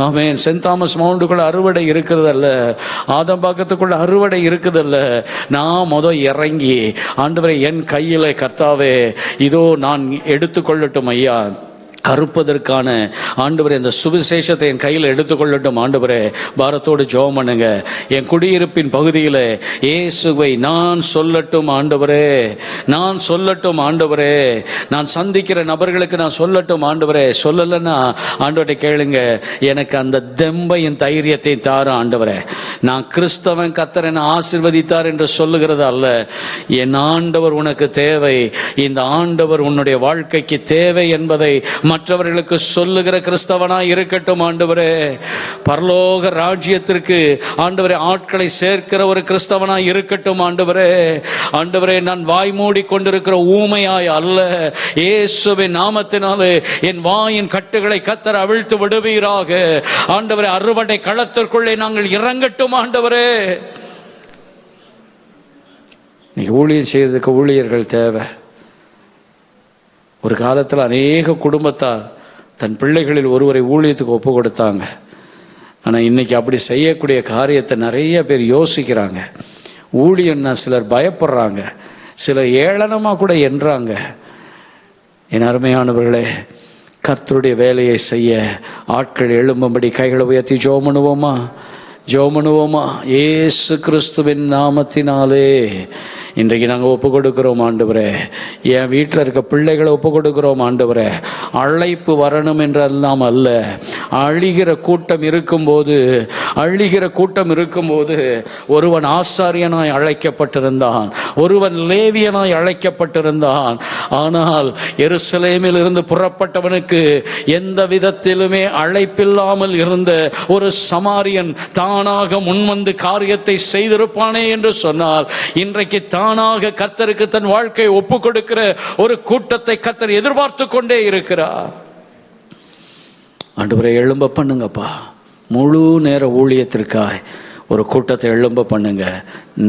ஆமென். சென்ட் தாமஸ் மவுண்டுக்குள்ள அறுவடை இருக்குதல்ல, ஆதம்பாக்கத்துக்குள்ள அறுவடை இருக்குதல்ல. நான் இறங்கி ஆண்டவரை என் கையில் கர்த்தாவே இதோ நான் எடுத்துக்கொள்ளட்டும் ஐயா, அறுப்பதற்கான ஆண்டவரே இந்த சுவிசேஷத்தை என் கையில் எடுத்துக்கொள்ளட்டும். ஆண்டவரே பாரத்தோடு ஜெபம் பண்ணுங்க. என் குடியிருப்பின் பகுதியில் இயேசுவை நான் சொல்லட்டும். ஆண்டவரே நான் சொல்லட்டும். ஆண்டவரே நான் சந்திக்கிற நபர்களுக்கு நான் சொல்லட்டும். ஆண்டவரே சொல்லலைன்னா ஆண்டவரை கேளுங்க, எனக்கு அந்த தெம்பையும் தைரியத்தை தாரும். ஆண்டவரே நான் கிறிஸ்தவன், கர்த்தர் என்னை ஆசீர்வதித்தார் என்று சொல்லுகிறது அல்ல. என் ஆண்டவர் உனக்கு தேவை, இந்த ஆண்டவர் உன்னுடைய வாழ்க்கைக்கு தேவை என்பதை மற்றவர்களுக்கு சொல்லுகிற கிறிஸ்தவனாய் இருக்கட்டும். ஆண்டவரே பரலோக ராஜ்யத்திற்கு ஆண்டவரே ஆட்களை சேர்க்கிற ஒரு கிறிஸ்தவனாய் இருக்கட்டும். ஆண்டவரே ஆண்டவரே நான் வாய் மூடி கொண்டிருக்கிற ஊமையாய் அல்ல, இயேசுவின் நாமத்தினாலே என் வாயின் கட்டுகளை கர்த்தர் அவிழ்த்து விடுவீராக. ஆண்டவரே அறுவடை களத்திற்குள்ளே நாங்கள் இறங்கட்டும். ஆண்டவரே நீ ஊழியம் செய்யறதுக்கு ஊழியர்கள் தேவை. ஒரு காலத்தில் அநேக குடும்பத்தார் தன் பிள்ளைகளில் ஒருவரை ஊழியத்துக்கு ஒப்பு கொடுத்தாங்க. ஆனால் இன்னைக்கு அப்படி செய்யக்கூடிய காரியத்தை நிறைய பேர் யோசிக்கிறாங்க. ஊழியன்னா சிலர் பயப்படுறாங்க, சிலர் ஏளனமாக கூட என்றாங்க. என் அருமையானவர்களே, கர்த்தருடைய வேலையை செய்ய ஆட்கள் எழும்பும்படி கைகளை உயர்த்தி ஜெபம் பண்ணுவோமா? ஜெபம் பண்ணுவோமா? இயேசு கிறிஸ்துவின் நாமத்தினாலே இன்றைக்கு நாங்கள் ஒப்பு கொடுக்கிறோம். ஆண்டவரே என் வீட்டில் இருக்க பிள்ளைகளை ஒப்பு கொடுக்கிறோம். ஆண்டவரே அழைப்பு வரணும் என்றெல்லாம் அல்ல, அழிகிற கூட்டம் இருக்கும்போது ஒருவன் ஆசாரியனாய் அழைக்கப்பட்டிருந்தான், ஒருவன் லேவியனாய் அழைக்கப்பட்டிருந்தான். ஆனால் எருசலேமில் இருந்து புறப்பட்டவனுக்கு எந்த விதத்திலுமே அழைப்பில்லாமல் இருந்த ஒரு சமாரியன் தானாக முன்வந்து காரியத்தை செய்திருப்பானே என்று சொன்னால், இன்றைக்கு தானாக கர்த்தருக்கு தன் வாழ்க்கையை ஒப்பு கொடுக்கிற ஒரு கூட்டத்தை கர்த்தர் எதிர்பார்த்து கொண்டே இருக்கிறார். ஆண்டவரை எழும்ப பண்ணுங்கப்பா. முழு நேர ஊழியத்திற்காய் ஒரு கூட்டத்தை எழும்ப பண்ணுங்க.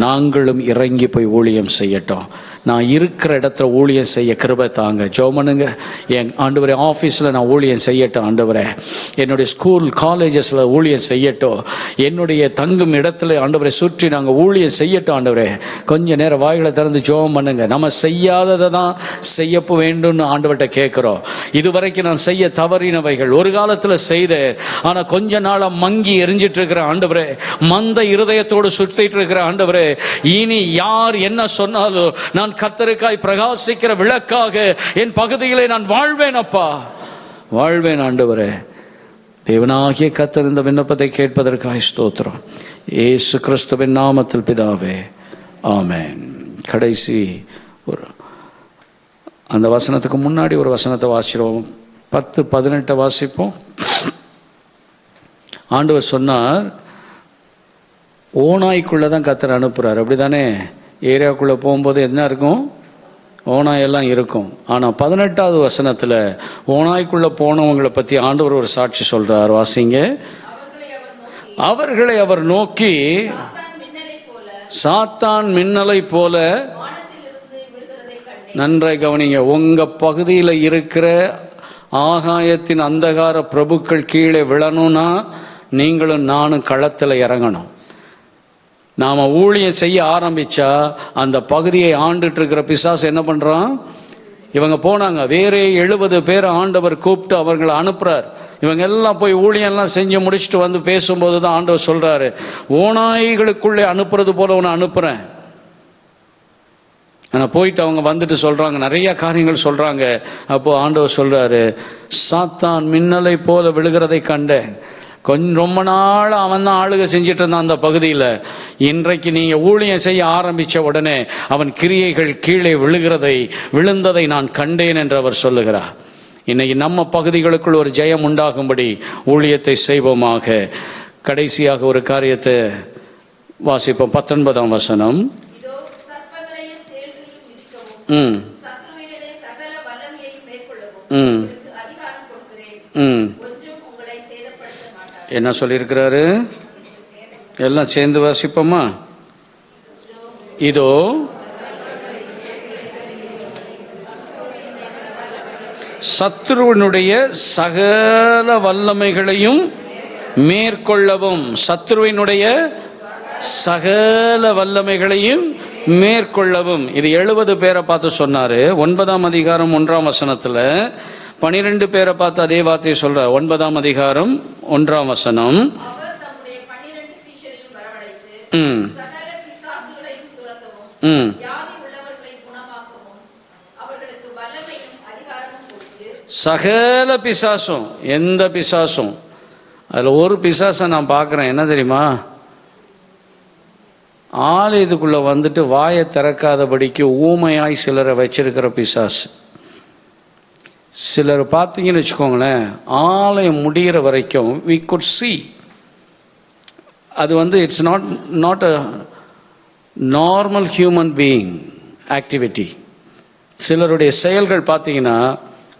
நாங்களும் இறங்கி போய் ஊழியம் செய்யட்டும். நான் இருக்கிற இடத்துல ஊழியம் செய்ய கிருபை தாங்க. ஜெபம் பண்ணுங்க. என் ஆண்டவரே, ஆஃபீஸில் நான் ஊழியம் செய்யட்டும் ஆண்டவரே, என்னுடைய ஸ்கூல் காலேஜஸில் ஊழியம் செய்யட்டும், என்னுடைய தங்கும் இடத்துல ஆண்டவரை சுற்றி நாங்கள் ஊழியம் செய்யட்டும் ஆண்டவரே. கொஞ்ச நேரம் வாய்களை திறந்து ஜெபம் பண்ணுங்க. நம்ம செய்யாததை தான் செய்ய வேண்டும்னு ஆண்டவர்கிட்ட கேட்குறோம். இதுவரைக்கும் நான் செய்ய தவறினவைகள் ஒரு காலத்தில் செய்தேன், ஆனால் கொஞ்ச நாளாக மங்கி எரிஞ்சிட்டு இருக்கிற ஆண்டவரே, மந்த இருதயத்தோடு சுற்றிட்டு இருக்கிற ஆண்டவரே, இனி யார் என்ன சொன்னாலும் நான் கர்த்தருக்காய் பிரகாசிக்கிற விளக்காக என் பகுதியிலே நான் வாழ்வேன் அப்பா, வாழ்வேன் ஆண்டவரே. தேவனாகிய கர்த்தர் இந்த விண்ணப்பத்தை கேட்பதற்காக ஸ்தோத்திரம். இயேசு கிறிஸ்துவின் நாமத்தில் பிதாவே, ஆமென். கடைசி ஒரு அந்த வசனத்துக்கு முன்னாடி ஒரு வசனத்தை வாசிக்கிறோம். 10-18 வாசிப்போம். ஆண்டவர் சொன்னார், ஓநாய்க்குள்ளே தான் கர்த்தர் அனுப்புகிறார். அப்படி தானே? ஏரியாவுக்குள்ளே போகும்போது என்ன இருக்கும்? ஓநாயெல்லாம் இருக்கும். ஆனால் 18வது வசனத்தில் ஓநாய்க்குள்ளே போனவங்களை பற்றி ஆண்டவர் ஒரு சாட்சி சொல்கிறார். வாசிங்க. அவர்களை அவர் நோக்கி, சாத்தான் மின்னலை போல, நன்றாய் கவனிங்க, உங்கள் பகுதியில் இருக்கிற ஆகாயத்தின் அந்தகார பிரபுக்கள் கீழே விழணும்னா நீங்களும் நானும் களத்தில் இறங்கணும். நாம் ஊழியம் செய்ய ஆரம்பித்தா அந்த பகுதியை ஆண்டுட்டு இருக்கிற பிசாசு என்ன பண்ணுறான்? இவங்க போனாங்க, வேறே 70 பேர் ஆண்டவர் கூப்பிட்டு அவர்களை அனுப்புகிறார். இவங்க எல்லாம் போய் ஊழியெல்லாம் செஞ்சு முடிச்சுட்டு வந்து பேசும்போது தான் ஆண்டவர் சொல்கிறாரு, ஓநாய்களுக்குள்ளே அனுப்புறது போல உன்னை அனுப்புகிறேன். ஆனால் போயிட்டு அவங்க வந்துட்டு சொல்கிறாங்க, நிறைய காரியங்கள் சொல்கிறாங்க. அப்போது ஆண்டவர் சொல்கிறாரு, சாத்தான் மின்னலை போல விழுகிறதை கண்டேன். ரொம்ப நாள் அவன் தான் ஆளுகை செஞ்சிட்டு இருந்தான் அந்த பகுதியில். இன்றைக்கு நீங்கள் ஊழியம் செய்ய ஆரம்பித்த உடனே அவன் கிரியைகள் கீழே விழுந்ததை நான் கண்டேன் என்று அவர் சொல்லுகிறார். இன்னைக்கு நம்ம பகுதிகளுக்குள் ஒரு ஜெயம் உண்டாகும்படி ஊழியத்தை செய்வோமாக. கடைசியாக ஒரு காரியத்தை வாசிப்போம். 19ஆம் வசனம். என்ன சொல்லியிருக்கிறாரு? எல்லாம் சேர்ந்து வாசிப்போமா? இதோ சத்துருவினுடைய சகல வல்லமைகளையும் மேற்கொள்ளவும், சத்துருவினுடைய சகல வல்லமைகளையும் மேற்கொள்ளவும். இது 70 பேரை பார்த்து சொன்னாரு. 9ஆம் அதிகாரம் 1ஆம் வசனத்துல 12 பேரை பார்த்து அதே வார்த்தையை சொல்ற. 9ஆம் அதிகாரம் 1ஆம் வசனம். சகல பிசாசும், எந்த பிசாசும், அதுல ஒரு பிசாசை நான் பார்க்கிறேன். என்ன தெரியுமா? ஆலயத்துக்குள்ள வந்துட்டு வாயை திறக்காதபடிக்கு ஊமையாய் சிலரை வச்சிருக்கிற பிசாசு. சிலர் பார்த்தீங்கன்னு வச்சுக்கோங்களேன், ஆலயம் முடிகிற வரைக்கும் we could see. அது வந்து it's not a normal human being activity. சிலருடைய செயல்கள் பார்த்தீங்கன்னா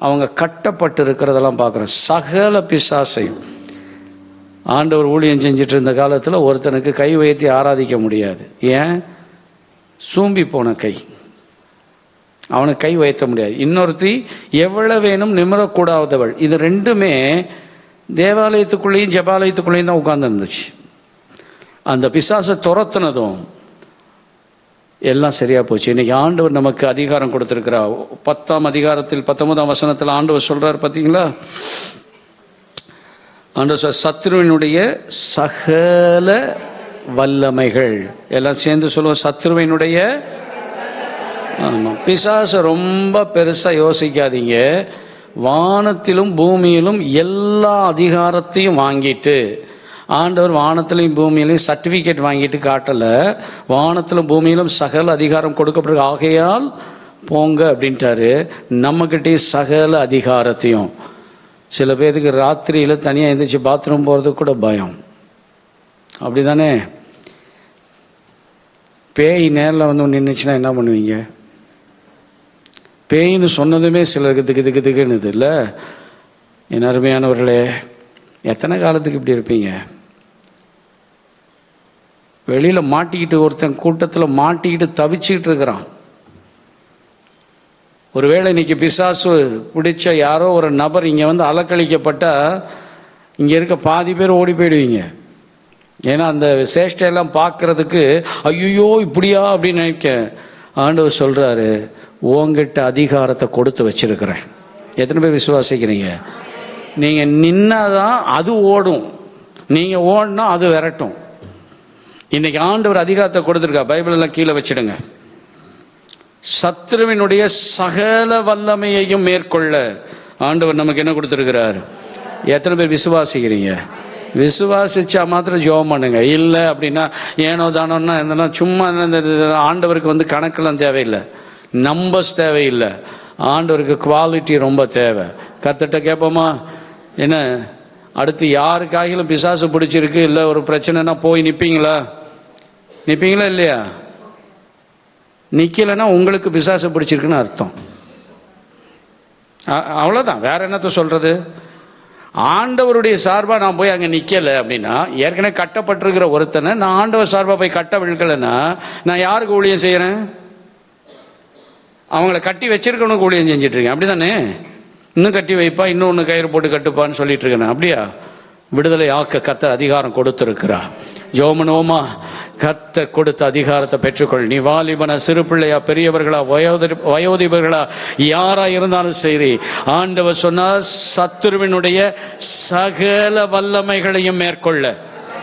அவங்க கட்டப்பட்டு இருக்கிறதெல்லாம் பார்க்குறேன். சகல பிசாசையும் ஆண்டவர் ஊழியம் செஞ்சிட்டு இருந்த காலத்தில் ஒருத்தனுக்கு கை வைத்து ஆராதிக்க முடியாது. ஏன்? சூம்பி போன கை, அவனுக்கு கை வைத்த முடியாது. இன்னொருத்தி எவ்வளவு வேணும் நிமிரக்கூடாதவள். இது ரெண்டுமே தேவாலயத்துக்குள்ளேயும் ஜபாலயத்துக்குள்ளேயும் தான் உட்கார்ந்து இருந்துச்சு. அந்த பிசாசை துரத்துனதும் எல்லாம் சரியா போச்சு. இன்னைக்கு ஆண்டவர் நமக்கு அதிகாரம் கொடுத்திருக்கிறார். 10ஆம் அதிகாரத்தில் 19ஆம் வசனத்தில் ஆண்டவர் சொல்றார், பார்த்தீங்களா? ஆண்டவர் சத்ருவினுடைய சகல வல்லமைகள். எல்லாம் சேர்ந்து சொல்லுவோம், சத்ருவினுடைய. ஆமாம், பிசாசை ரொம்ப பெருசாக யோசிக்காதீங்க. வானத்திலும் பூமியிலும் எல்லா அதிகாரத்தையும் வாங்கிட்டு, ஆண்டவர் வானத்திலையும் பூமியிலையும் சர்டிஃபிகேட் வாங்கிட்டு காட்டலை. வானத்திலும் பூமியிலும் சகல அதிகாரம் கொடுக்கப்படுற, ஆகையால் போங்க அப்படின்ட்டாரு. நம்மக்கிட்டே சகல அதிகாரத்தையும். சில பேருக்கு ராத்திரியில் தனியாக எழுந்திரிச்சு பாத்ரூம் போகிறதுக்கு கூட பயம். அப்படி தானே? பேய் நேரில் வந்து நின்றுச்சுன்னா என்ன பண்ணுவீங்க? பேயின்னு சொன்னதுமே சிலருக்கு திக்கு திக்குன்னு இல்லை. என் அருமையானவர்களே, எத்தனை காலத்துக்கு இப்படி இருப்பீங்க? வெளியில் மாட்டிக்கிட்டு, ஒருத்தன் கூட்டத்தில் மாட்டிக்கிட்டு தவிச்சுக்கிட்டு இருக்கிறான். ஒருவேளை இன்னைக்கு பிசாசு பிடிச்ச யாரோ ஒரு நபர் இங்கே வந்து அலக்களிக்கப்பட்டால் இங்கே இருக்க பாதி பேர் ஓடி போயிடுவீங்க. ஏன்னா அந்த சேஷ்டையெல்லாம் பார்க்கறதுக்கு ஐயோ இப்படியா அப்படின்னு நினைக்க. ஆண்டவர் சொல்கிறாரு, உங்ககிட்ட அதிகாரத்தை கொடுத்து வச்சிருக்கிறேன். எத்தனை பேர் விசுவாசிக்கிறீங்க? நீங்கள் நின்னாதான் அது ஓடும், நீங்கள் ஓடினா அது விரட்டும். இன்னைக்கு ஆண்டவர் அதிகாரத்தை கொடுத்துருக்கா. பைபிள் எல்லாம் கீழே வச்சிடுங்க. சத்துருவினுடைய சகல வல்லமையையும் மேற்கொள்ள ஆண்டவர் நமக்கு என்ன கொடுத்துருக்கிறார்? எத்தனை பேர் விசுவாசிக்கிறீங்க? விசுவாசிச்சா மாத்திரம் ஜெபம் பண்ணுங்க. இல்லை அப்படின்னா ஏனோ தானோன்னா இதெல்லாம் சும்மா ஆண்டவருக்கு வந்து கணக்கெல்லாம் தேவையில்லை, நம்பர்ஸ் தேவையில்லை. ஆண்டவருக்கு குவாலிட்டி ரொம்ப தேவை. கர்த்தர்ட்ட கேட்போமா, என்ன அடுத்து யாருக்காகிலும் பிசாசு பிடிச்சிருக்கு இல்லை ஒரு பிரச்சனைனா போய் நிற்பீங்களா? நிற்பீங்களா இல்லையா? நிற்கலைன்னா உங்களுக்கு பிசாசு பிடிச்சிருக்குன்னு அர்த்தம். அவ்வளோதான், வேற என்னத்த சொல்றது? ஆண்டவருடைய சார்பாக நான் போய் அங்கே நிற்கலை அப்படின்னா, ஏற்கனவே கட்டப்பட்டிருக்கிற ஒருத்தனை நான் ஆண்டவர் சார்பாக போய் கட்ட விழுக்கலைன்னா நான் யாருக்கு ஊழியம் செய்கிறேன்? அவங்கள கட்டி வச்சிருக்கணும் ஊழியம் செஞ்சுட்டு இருக்கேன். அப்படி தானே? இன்னும் கட்டி வைப்பா, இன்னொன்று கயிறு போட்டு கட்டுப்பான்னு சொல்லிட்டு இருக்கேன். அப்படியா? விடுதலை ஆக்க கர்த்தர் அதிகாரம் கொடுத்துருக்கிறா. ஜோமனோமா, கர்த்தர் கொடுத்த அதிகாரத்தை பெற்றுக்கொள். நீ வாலிபனா, சிறு பிள்ளையா, பெரியவர்களா, வயோதிபர்களா, யாரா இருந்தாலும் சரி, ஆண்டவர் சொன்னார் சத்துருவினுடைய சகல வல்லமைகளையும் மேற்கொள்ள